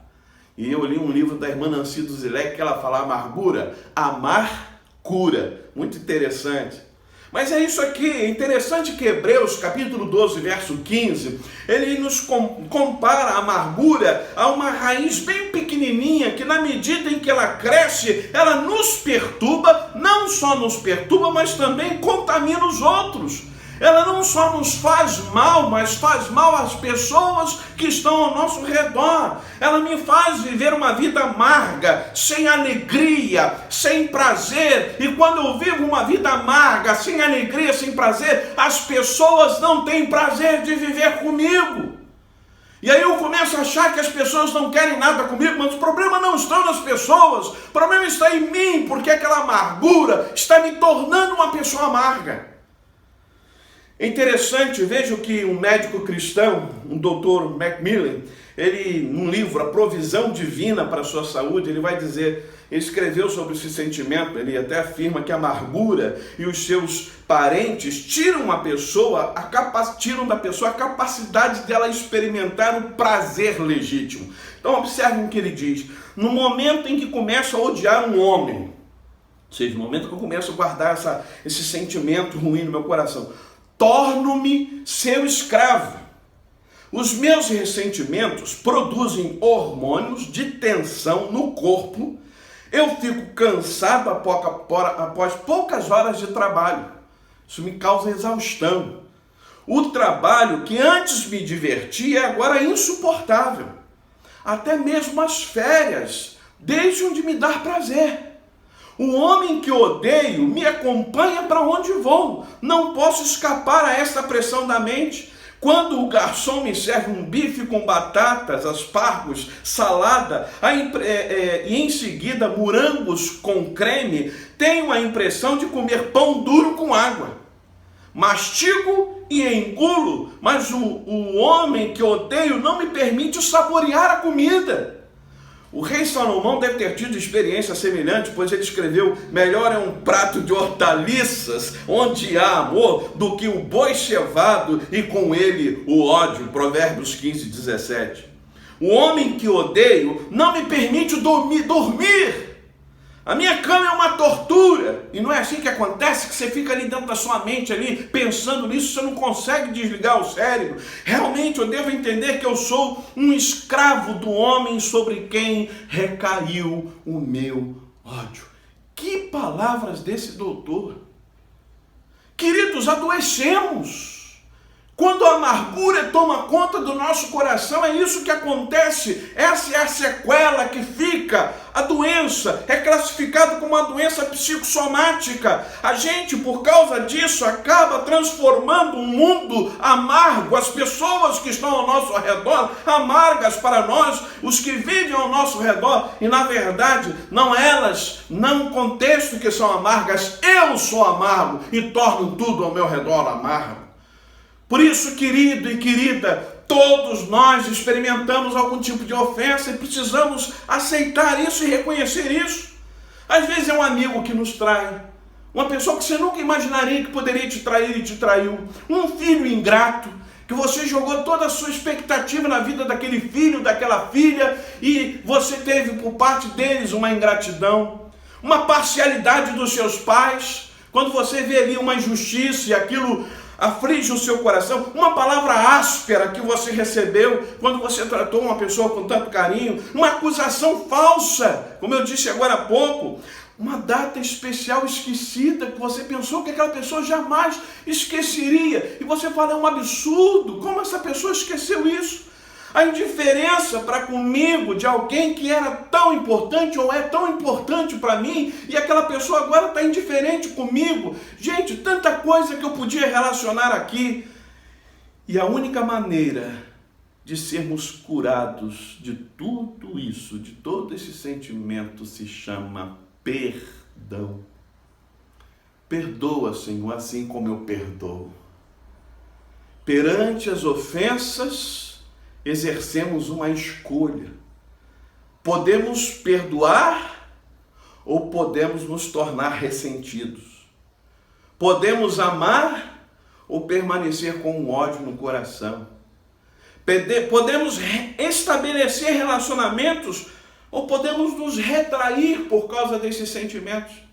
E eu li um livro da irmã Nancy Duzilek que ela fala amargura, amar cura. Muito interessante. Mas é isso aqui, é interessante que Hebreus, capítulo 12, verso 15, ele nos compara a amargura a uma raiz bem pequenininha, que na medida em que ela cresce, ela nos perturba, não só nos perturba, mas também contamina os outros. Ela não só nos faz mal, mas faz mal às pessoas que estão ao nosso redor. Ela me faz viver uma vida amarga, sem alegria, sem prazer. E quando eu vivo uma vida amarga, sem alegria, sem prazer, as pessoas não têm prazer de viver comigo. E aí eu começo a achar que as pessoas não querem nada comigo, mas o problema não está nas pessoas, o problema está em mim, porque aquela amargura está me tornando uma pessoa amarga. É interessante, veja que um médico cristão, um Dr. Macmillan, ele, num livro, A Provisão Divina para a Sua Saúde, ele vai dizer, ele escreveu sobre esse sentimento, ele até afirma que a amargura e os seus parentes tiram da pessoa a capacidade dela experimentar o prazer legítimo. Então observe o que ele diz: no momento em que começo a odiar um homem, ou seja, no momento que eu começo a guardar esse sentimento ruim no meu coração, torno-me seu escravo. Os meus ressentimentos produzem hormônios de tensão no corpo. Eu fico cansado após poucas horas de trabalho. Isso me causa exaustão. O trabalho que antes me divertia é agora insuportável. Até mesmo as férias deixam de me dar prazer. O homem que odeio me acompanha para onde vou. Não posso escapar a essa pressão da mente. Quando o garçom me serve um bife com batatas, aspargos, salada, e em seguida morangos com creme, tenho a impressão de comer pão duro com água. Mastigo e engulo, mas o homem que odeio não me permite saborear a comida. O rei Salomão deve ter tido experiência semelhante, pois ele escreveu: melhor é um prato de hortaliças, onde há amor, do que o boi cevado e com ele o ódio. Provérbios 15, 17. O homem que odeio não me permite dormir. A minha cama é uma tortura. E não é assim que acontece, que você fica ali dentro da sua mente, ali, pensando nisso, você não consegue desligar o cérebro. Realmente eu devo entender que eu sou um escravo do homem sobre quem recaiu o meu ódio. Que palavras desse doutor. Queridos, adoecemos. Quando a amargura toma conta do nosso coração, é isso que acontece. Essa é a sequela que fica. A doença é classificada como uma doença psicossomática. A gente, por causa disso, acaba transformando um mundo amargo. As pessoas que estão ao nosso redor, amargas para nós, os que vivem ao nosso redor. E, na verdade, não elas, não o contexto que são amargas. Eu sou amargo e torno tudo ao meu redor amargo. Por isso, querido e querida, todos nós experimentamos algum tipo de ofensa e precisamos aceitar isso e reconhecer isso. Às vezes é um amigo que nos trai, uma pessoa que você nunca imaginaria que poderia te trair e te traiu, um filho ingrato, que você jogou toda a sua expectativa na vida daquele filho, daquela filha, e você teve por parte deles uma ingratidão, uma parcialidade dos seus pais, quando você vê ali uma injustiça e aquilo aflige o seu coração, uma palavra áspera que você recebeu quando você tratou uma pessoa com tanto carinho, uma acusação falsa, como eu disse agora há pouco, uma data especial esquecida que você pensou que aquela pessoa jamais esqueceria, e você fala, é um absurdo, como essa pessoa esqueceu isso? A indiferença para comigo de alguém que era tão importante ou é tão importante para mim, e aquela pessoa agora está indiferente comigo. Gente, tanta coisa que eu podia relacionar aqui. E a única maneira de sermos curados de tudo isso, de todo esse sentimento, se chama perdão. Perdoa, Senhor, assim como eu perdoo. Perante as ofensas, exercemos uma escolha. Podemos perdoar ou podemos nos tornar ressentidos. Podemos amar ou permanecer com um ódio no coração. Podemos estabelecer relacionamentos ou podemos nos retrair por causa desses sentimentos.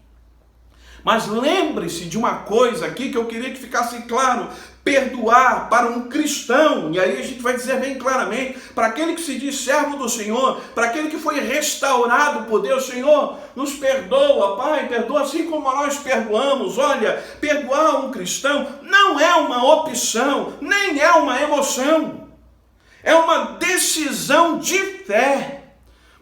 Mas lembre-se de uma coisa aqui que eu queria que ficasse claro. Perdoar para um cristão, e aí a gente vai dizer bem claramente, para aquele que se diz servo do Senhor, para aquele que foi restaurado por Deus, Senhor, nos perdoa, Pai, perdoa assim como nós perdoamos. Olha, perdoar um cristão não é uma opção, nem é uma emoção, é uma decisão de fé.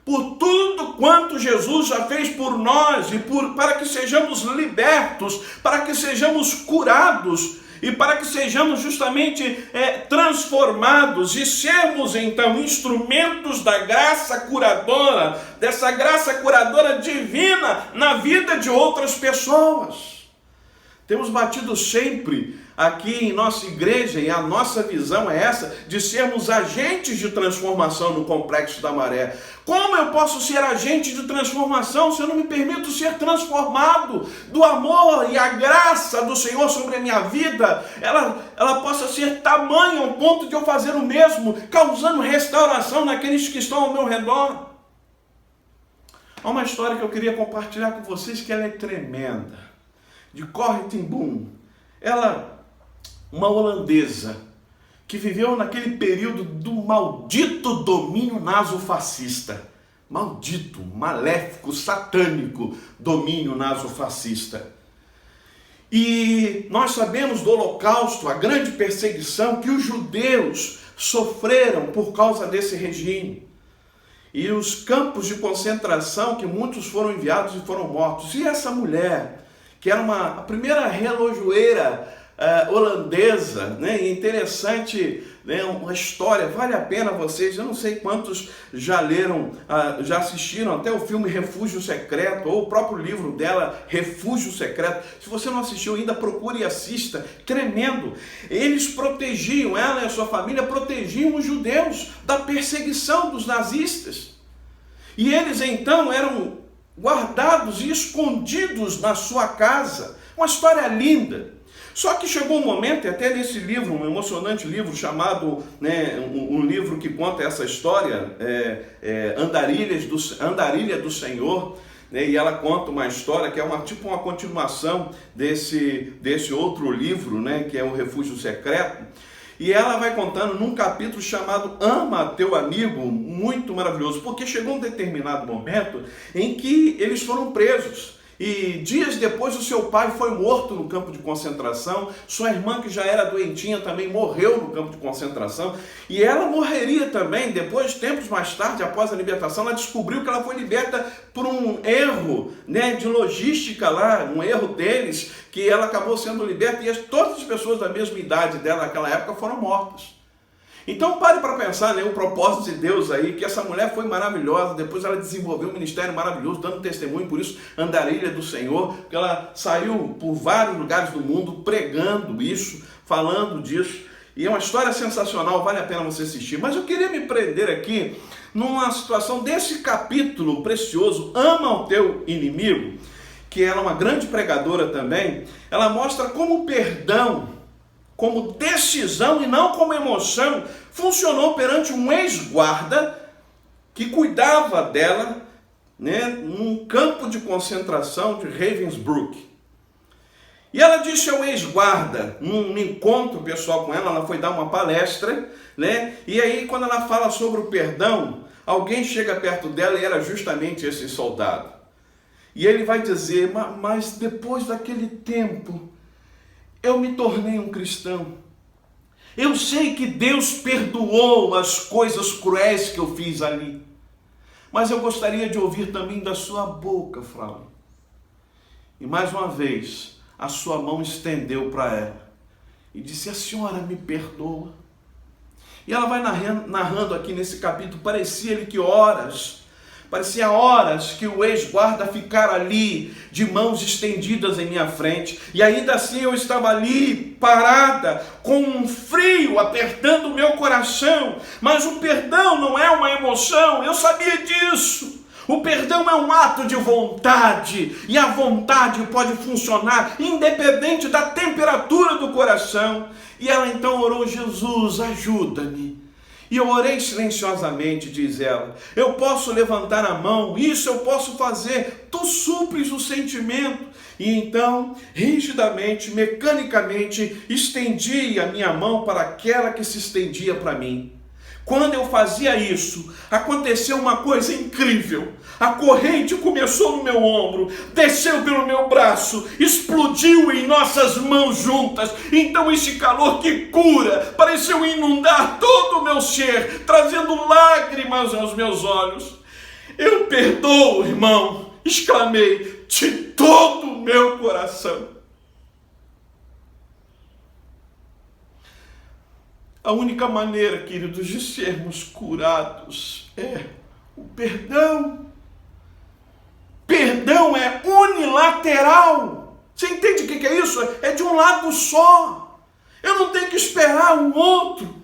Por tudo quanto Jesus já fez por nós e para que sejamos libertos, para que sejamos curados e para que sejamos justamente transformados e sermos então instrumentos da graça curadora, dessa graça curadora divina na vida de outras pessoas. Temos batido sempre aqui em nossa igreja, e a nossa visão é essa, de sermos agentes de transformação no Complexo da Maré. Como eu posso ser agente de transformação se eu não me permito ser transformado? Do amor e a graça do Senhor sobre a minha vida, ela possa ser tamanha ao ponto de eu fazer o mesmo, causando restauração naqueles que estão ao meu redor. Há uma história que eu queria compartilhar com vocês que ela é tremenda, de Corrie ten Boom. Ela, uma holandesa, que viveu naquele período do maldito domínio nazofascista. Maldito, maléfico, satânico domínio nazofascista. E nós sabemos do Holocausto, a grande perseguição que os judeus sofreram por causa desse regime. E os campos de concentração que muitos foram enviados e foram mortos. E essa mulher, que era a primeira relojoeira holandesa, né? E interessante, né? Uma história, vale a pena vocês, eu não sei quantos já leram, já assistiram até o filme Refúgio Secreto, ou o próprio livro dela, Refúgio Secreto. Se você não assistiu ainda, procure e assista, tremendo. Eles protegiam, ela e a sua família protegiam os judeus da perseguição dos nazistas. E eles então eram guardados e escondidos na sua casa. Uma história linda. Só que chegou um momento, e até nesse livro, um emocionante livro chamado, né, um livro que conta essa história, Andarilha do Senhor, né? E ela conta uma história que é tipo uma continuação desse outro livro, né? Que é O Refúgio Secreto. E ela vai contando num capítulo chamado Ama Teu Amigo, muito maravilhoso, porque chegou um determinado momento em que eles foram presos. E dias depois o seu pai foi morto no campo de concentração, sua irmã, que já era doentinha, também morreu no campo de concentração, e ela morreria também, depois, tempos mais tarde, após a libertação, ela descobriu que ela foi liberta por um erro, né, de logística lá, um erro deles, que ela acabou sendo liberta, e todas as pessoas da mesma idade dela naquela época foram mortas. Então pare para pensar, né, o propósito de Deus aí, que essa mulher foi maravilhosa, depois ela desenvolveu um ministério maravilhoso, dando testemunho, por isso Andarilha do Senhor, que ela saiu por vários lugares do mundo pregando isso, falando disso, e é uma história sensacional, vale a pena você assistir. Mas eu queria me prender aqui numa situação desse capítulo precioso, Ama o Teu Inimigo, que ela é uma grande pregadora também. Ela mostra como o perdão, como decisão e não como emoção, funcionou perante um ex-guarda que cuidava dela, né, num campo de concentração de Ravensbrück. E ela disse ao ex-guarda, num encontro pessoal com ela foi dar uma palestra, né, e aí quando ela fala sobre o perdão, alguém chega perto dela e era justamente esse soldado. E ele vai dizer, mas depois daquele tempo, eu me tornei um cristão. Eu sei que Deus perdoou as coisas cruéis que eu fiz ali. Mas eu gostaria de ouvir também da sua boca, Frau. E mais uma vez, a sua mão estendeu para ela. E disse, a senhora me perdoa. E ela vai narrando aqui nesse capítulo, parecia horas que o ex-guarda ficara ali, de mãos estendidas em minha frente, e ainda assim eu estava ali, parada, com um frio apertando o meu coração, mas o perdão não é uma emoção, eu sabia disso. O perdão é um ato de vontade, e a vontade pode funcionar independente da temperatura do coração. E ela então orou, Jesus, ajuda-me. E eu orei silenciosamente, diz ela, eu posso levantar a mão, isso eu posso fazer, tu supres o sentimento. E então, rigidamente, mecanicamente, estendi a minha mão para aquela que se estendia para mim. Quando eu fazia isso, aconteceu uma coisa incrível. A corrente começou no meu ombro, desceu pelo meu braço, explodiu em nossas mãos juntas. Então esse calor que cura pareceu inundar todo o meu ser, trazendo lágrimas aos meus olhos. Eu perdoo, irmão, exclamei, de todo o meu coração. A única maneira, queridos, de sermos curados é o perdão. Perdão é unilateral. Você entende o que é isso? É de um lado só. Eu não tenho que esperar o outro.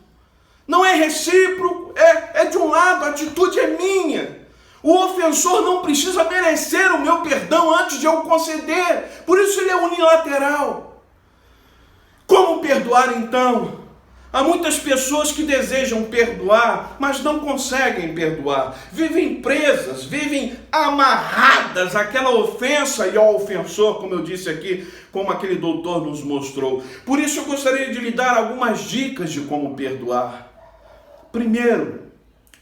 Não é recíproco, é de um lado, a atitude é minha. O ofensor não precisa merecer o meu perdão antes de eu conceder. Por isso ele é unilateral. Como perdoar então? Há muitas pessoas que desejam perdoar, mas não conseguem perdoar. Vivem presas, vivem amarradas àquela ofensa e ao ofensor, como eu disse aqui, como aquele doutor nos mostrou. Por isso eu gostaria de lhe dar algumas dicas de como perdoar. Primeiro,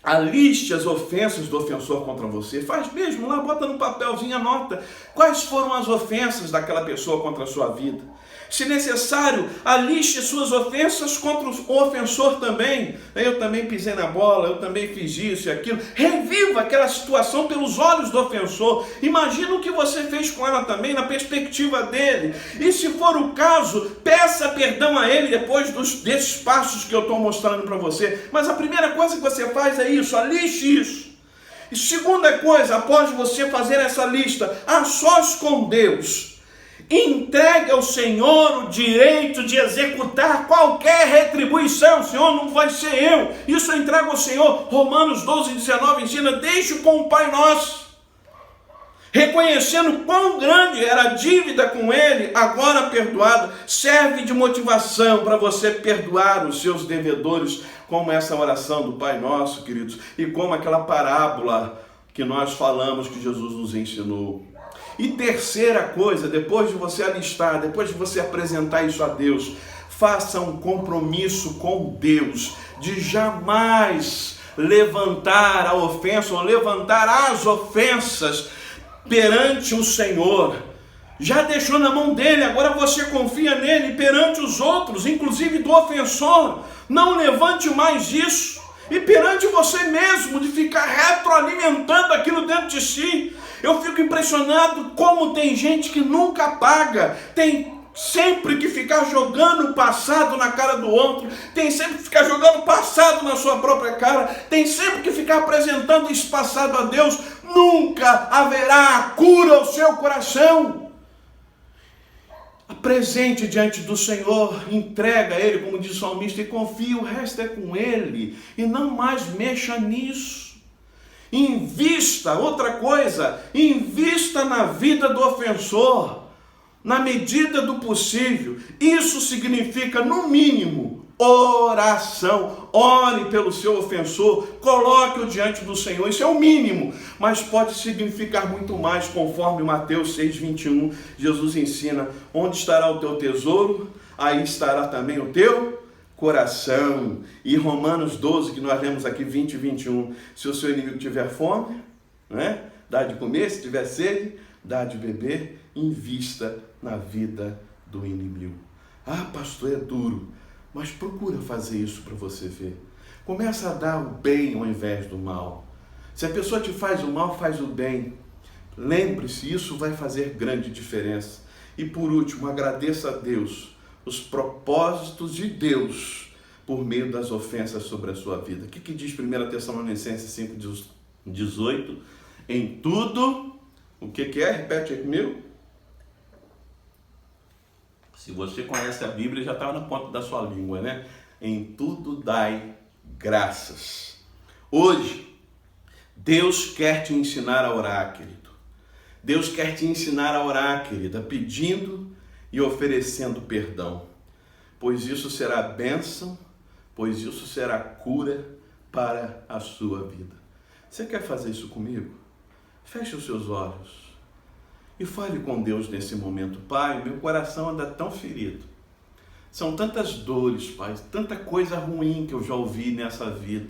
aliste as ofensas do ofensor contra você. Faz mesmo lá, bota no papelzinho, anota quais foram as ofensas daquela pessoa contra a sua vida. Se necessário, aliste suas ofensas contra o ofensor também. Eu também pisei na bola, eu também fiz isso e aquilo. Reviva aquela situação pelos olhos do ofensor. Imagina o que você fez com ela também, na perspectiva dele. E se for o caso, peça perdão a ele depois desses passos que eu estou mostrando para você. Mas a primeira coisa que você faz é isso, aliste isso. E segunda coisa, após você fazer essa lista, a sós com Deus, entregue ao Senhor o direito de executar qualquer retribuição. Senhor, não vai ser eu. Isso eu entrego ao Senhor. Romanos 12:19 ensina, deixe com o Pai Nosso. Reconhecendo quão grande era a dívida com Ele, agora perdoado, serve de motivação para você perdoar os seus devedores, como essa oração do Pai Nosso, queridos, e como aquela parábola que nós falamos que Jesus nos ensinou. E terceira coisa, depois de você alistar, depois de você apresentar isso a Deus, faça um compromisso com Deus de jamais levantar a ofensa ou levantar as ofensas perante o Senhor. Já deixou na mão dele, agora você confia nele perante os outros, inclusive do ofensor. Não levante mais isso. E perante você mesmo, de ficar retroalimentando aquilo dentro de si. Eu fico impressionado como tem gente que nunca apaga, tem sempre que ficar jogando o passado na cara do outro, tem sempre que ficar jogando o passado na sua própria cara, tem sempre que ficar apresentando esse passado a Deus. Nunca haverá cura ao seu coração. Apresente diante do Senhor, entrega a Ele, como diz o salmista, e confie, o resto é com Ele, e não mais mexa nisso. Invista, outra coisa, invista na vida do ofensor, na medida do possível. Isso significa, no mínimo, oração. Ore pelo seu ofensor, coloque-o diante do Senhor, isso é o mínimo, mas pode significar muito mais, conforme Mateus 6,21, Jesus ensina: onde estará o teu tesouro, aí estará também o teu coração. E Romanos 12, que nós lemos aqui, 20 e 21, se o seu inimigo tiver fome, né, dá de comer, se tiver sede, dá de beber, invista na vida do inimigo. Ah, pastor, é duro, mas procura fazer isso para você ver. Começa a dar o bem ao invés do mal. Se a pessoa te faz o mal, faz o bem. Lembre-se, isso vai fazer grande diferença. E por último, agradeça a Deus os propósitos de Deus por meio das ofensas sobre a sua vida. O que diz 1 Tessalonicenses 5,18? Em tudo, o que é? Repete aí comigo. Se você conhece a Bíblia, já está na ponta da sua língua, né? Em tudo dai graças. Hoje, Deus quer te ensinar a orar, querido. Deus quer te ensinar a orar, querida, pedindo e oferecendo perdão, pois isso será bênção, pois isso será cura para a sua vida. Você quer fazer isso comigo? Feche os seus olhos e fale com Deus nesse momento. Pai, meu coração anda tão ferido. São tantas dores, Pai, tanta coisa ruim que eu já ouvi nessa vida,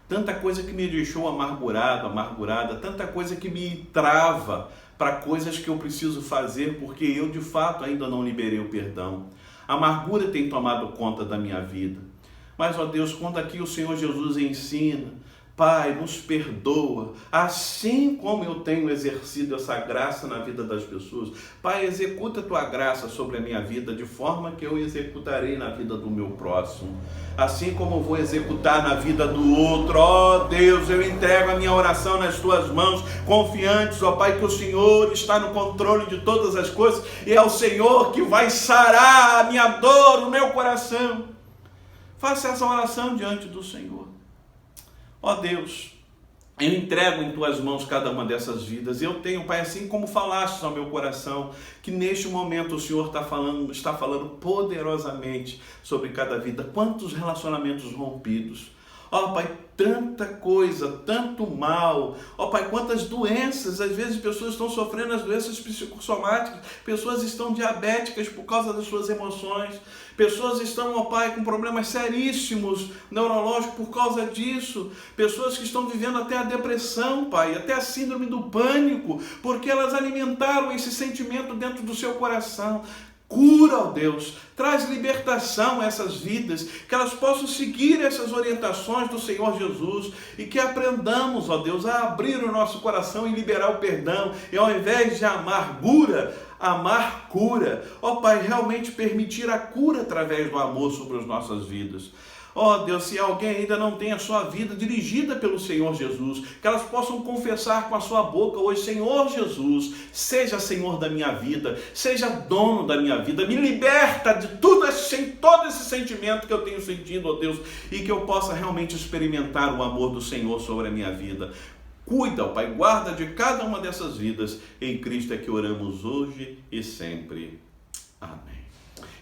tanta coisa que me deixou amargurada, tanta coisa que me trava para coisas que eu preciso fazer, porque eu de fato ainda não liberei o perdão. A amargura tem tomado conta da minha vida. Mas, ó Deus, quando aqui o Senhor Jesus ensina, Pai, nos perdoa, assim como eu tenho exercido essa graça na vida das pessoas. Pai, executa a tua graça sobre a minha vida, de forma que eu executarei na vida do meu próximo, assim como eu vou executar na vida do outro. Ó Deus, eu entrego a minha oração nas tuas mãos, confiantes, ó Pai, que o Senhor está no controle de todas as coisas, e é o Senhor que vai sarar a minha dor, o meu coração. Faça essa oração diante do Senhor. Ó Deus, eu entrego em tuas mãos cada uma dessas vidas. Eu tenho, Pai, assim como falaste ao meu coração, que neste momento o Senhor está falando poderosamente sobre cada vida. Quantos relacionamentos rompidos. Ó Pai, tanta coisa, tanto mal. Ó Pai, quantas doenças. Às vezes pessoas estão sofrendo as doenças psicossomáticas. Pessoas estão diabéticas por causa das suas emoções. Pessoas estão, ó Pai, com problemas seríssimos neurológicos por causa disso. Pessoas que estão vivendo até a depressão, Pai, até a síndrome do pânico, porque elas alimentaram esse sentimento dentro do seu coração. Cura, ó Deus, traz libertação a essas vidas, que elas possam seguir essas orientações do Senhor Jesus e que aprendamos, ó Deus, a abrir o nosso coração e liberar o perdão, e ao invés de amargura, amar cura. Ó Pai, realmente permitir a cura através do amor sobre as nossas vidas. Ó Deus, se alguém ainda não tem a sua vida dirigida pelo Senhor Jesus, que elas possam confessar com a sua boca hoje: Senhor Jesus, seja Senhor da minha vida, seja dono da minha vida, me liberta de todo esse sentimento que eu tenho sentido, ó Deus, e que eu possa realmente experimentar o amor do Senhor sobre a minha vida. Cuida, ó Pai, guarda de cada uma dessas vidas. Em Cristo é que oramos hoje e sempre. Amém.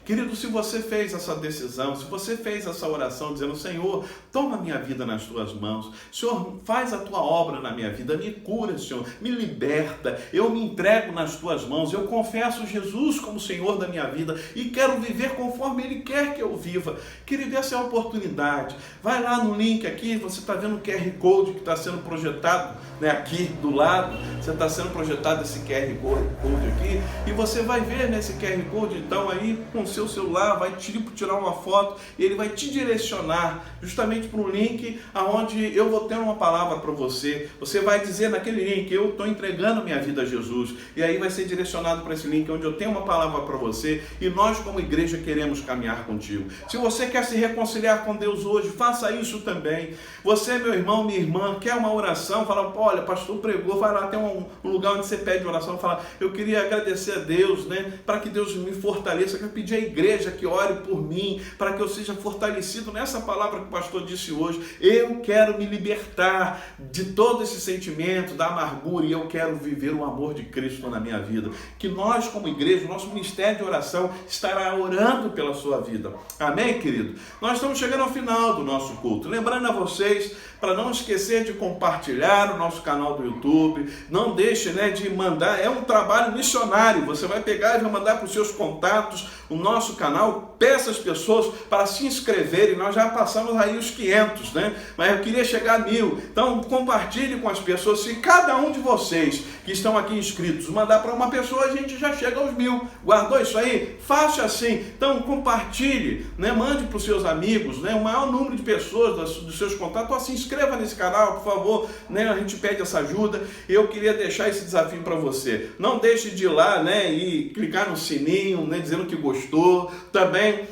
Querido, se você fez essa decisão, se você fez essa oração dizendo, Senhor, toma minha vida nas tuas mãos, Senhor, faz a tua obra na minha vida, me cura, Senhor, me liberta, eu me entrego nas tuas mãos, eu confesso Jesus como Senhor da minha vida e quero viver conforme Ele quer que eu viva. Querido, essa é a oportunidade. Vai lá no link aqui, você está vendo o QR Code que está sendo projetado, né, aqui do lado, você está sendo projetado esse QR Code aqui, e você vai ver nesse QR Code, então, aí, com o seu celular, vai tirar uma foto, e ele vai te direcionar justamente para um link aonde eu vou ter uma palavra para você. Você vai dizer naquele link, eu estou entregando minha vida a Jesus, e aí vai ser direcionado para esse link onde eu tenho uma palavra para você, e nós como igreja queremos caminhar contigo. Se você quer se reconciliar com Deus hoje, faça isso também. Você, meu irmão, minha irmã, quer uma oração, fala, olha, pastor pregou, vai lá, tem um lugar onde você pede oração, fala, eu queria agradecer a Deus, né, para que Deus me fortaleça, eu quero pedir à igreja que ore por mim, para que eu seja fortalecido nessa palavra que o pastor disse hoje. Eu quero me libertar de todo esse sentimento, da amargura, e eu quero viver o amor de Cristo na minha vida. Que nós, como igreja, o nosso ministério de oração estará orando pela sua vida. Amém, querido? Nós estamos chegando ao final do nosso culto. Lembrando a vocês, para não esquecer de compartilhar o nosso canal do YouTube, não deixe, né, de mandar, é um trabalho missionário, você vai pegar e vai mandar para os seus contatos o nosso canal, peça as pessoas para se inscreverem, nós já passamos aí os 500, né, mas eu queria chegar a 1000, então compartilhe com as pessoas, se cada um de vocês que estão aqui inscritos mandar para uma pessoa, a gente já chega aos 1000, guardou isso aí? Faça assim, então compartilhe, né, mande para os seus amigos, né, o maior número de pessoas dos seus contatos, assim, se inscreva nesse canal, por favor, né? A gente pede essa ajuda. Eu queria deixar esse desafio para você. Não deixe de ir lá, né, e clicar no sininho, né, dizendo que gostou. Também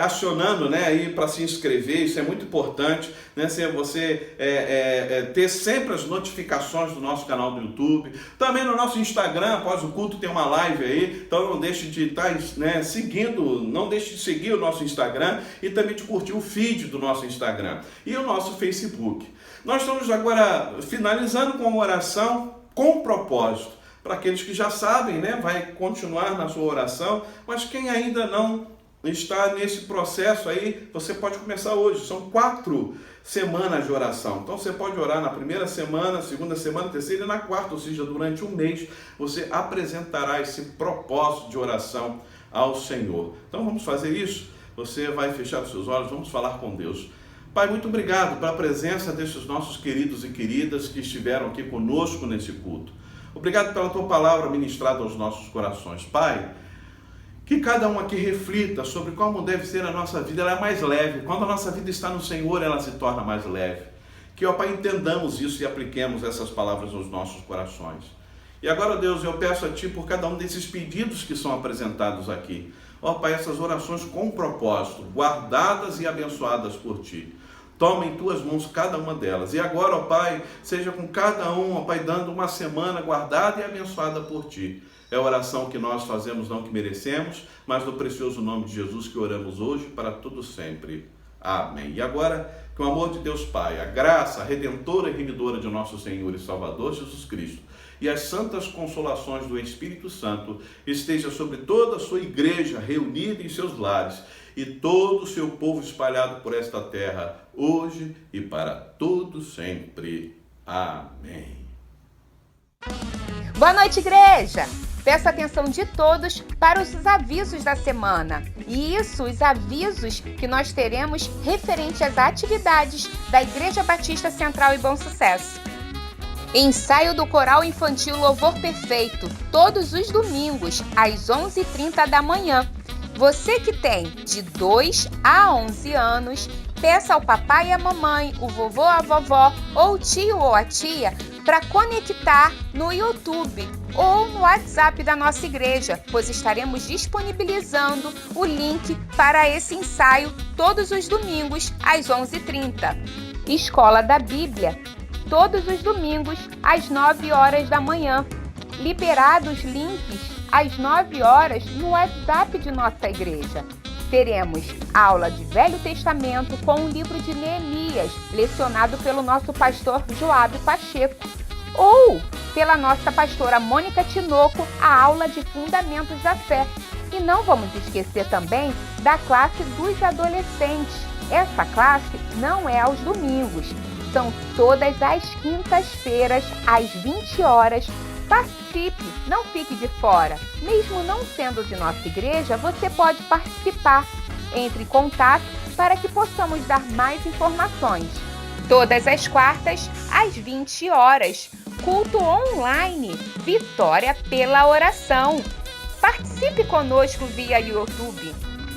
acionando, né, aí para se inscrever. Isso é muito importante, né? Se você ter sempre as notificações do nosso canal do YouTube. Também no nosso Instagram, após o culto tem uma live aí. Então não deixe de estar, né, seguindo, não deixe de seguir o nosso Instagram e também de curtir o feed do nosso Instagram e o nosso Facebook. Nós estamos agora finalizando com uma oração com propósito. Para aqueles que já sabem, né, vai continuar na sua oração, mas quem ainda não está nesse processo aí, você pode começar hoje. São 4 semanas de oração. Então você pode orar na primeira semana, segunda semana, terceira e na quarta, ou seja, durante um mês você apresentará esse propósito de oração ao Senhor. Então vamos fazer isso? Você vai fechar os seus olhos, vamos falar com Deus. Pai, muito obrigado pela presença desses nossos queridos e queridas que estiveram aqui conosco nesse culto. Obrigado pela tua palavra ministrada aos nossos corações. Pai, que cada um aqui reflita sobre como deve ser a nossa vida. Ela é mais leve. Quando a nossa vida está no Senhor, ela se torna mais leve. Que, ó Pai, entendamos isso e apliquemos essas palavras nos nossos corações. E agora, Deus, eu peço a Ti por cada um desses pedidos que são apresentados aqui. Ó Pai, essas orações com propósito, guardadas e abençoadas por Ti. Toma em Tuas mãos cada uma delas. E agora, ó Pai, seja com cada um, ó Pai, dando uma semana guardada e abençoada por Ti. É a oração que nós fazemos, não que merecemos, mas no precioso nome de Jesus que oramos hoje para tudo sempre. Amém. E agora, que o amor de Deus Pai, a graça redentora e remidora de nosso Senhor e Salvador Jesus Cristo e as santas consolações do Espírito Santo esteja sobre toda a sua igreja reunida em seus lares e todo o seu povo espalhado por esta terra, hoje e para todo sempre. Amém. Boa noite, igreja! Peço a atenção de todos para os avisos da semana. E isso, os avisos que nós teremos referente às atividades da Igreja Batista Central e Bom Sucesso. Ensaio do Coral Infantil Louvor Perfeito, todos os domingos, às 11h30 da manhã. Você que tem de 2 a 11 anos, peça ao papai e à mamãe, o vovô, a vovó, ou o tio ou a tia, para conectar no YouTube ou no WhatsApp da nossa igreja, pois estaremos disponibilizando o link para esse ensaio todos os domingos, às 11h30. Escola da Bíblia, todos os domingos, às 9h da manhã. Liberados links às 9h no WhatsApp de nossa igreja. Teremos aula de Velho Testamento com o livro de Neemias, lecionado pelo nosso pastor Joab Pacheco, ou pela nossa pastora Mônica Tinoco, a aula de Fundamentos da Fé. E não vamos esquecer também da classe dos adolescentes. Essa classe não é aos domingos, são todas as quintas-feiras, às 20 horas. Participe, não fique de fora. Mesmo não sendo de nossa igreja, você pode participar. Entre em contato para que possamos dar mais informações. Todas as quartas, às 20 horas. Culto online, Vitória pela Oração. Participe conosco via YouTube.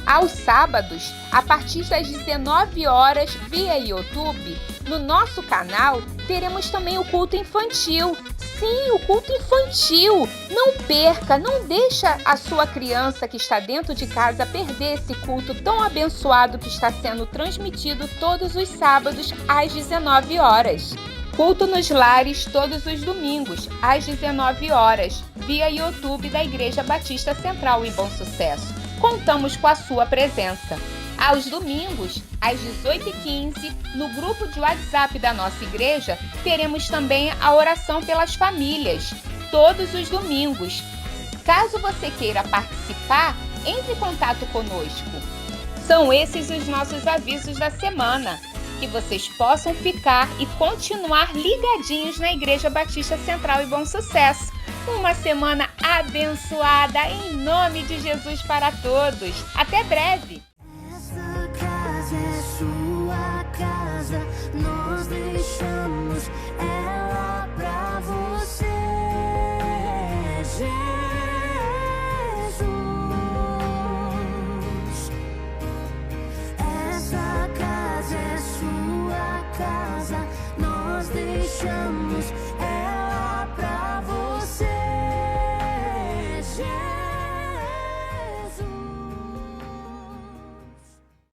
Aos sábados, a partir das 19 horas, via YouTube, no nosso canal, teremos também o culto infantil. Sim, o culto infantil. Não perca, não deixa a sua criança que está dentro de casa perder esse culto tão abençoado que está sendo transmitido todos os sábados às 19 horas. Culto nos lares todos os domingos, às 19 horas, via YouTube da Igreja Batista Central em Bom Sucesso. Contamos com a sua presença. Aos domingos, às 18h15, no grupo de WhatsApp da nossa igreja, teremos também a oração pelas famílias, todos os domingos. Caso você queira participar, entre em contato conosco. São esses os nossos avisos da semana. Que vocês possam ficar e continuar ligadinhos na Igreja Batista Central e Bom Sucesso. Uma semana abençoada em nome de Jesus para todos. Até breve! Essa casa é sua casa, nós deixamos ela.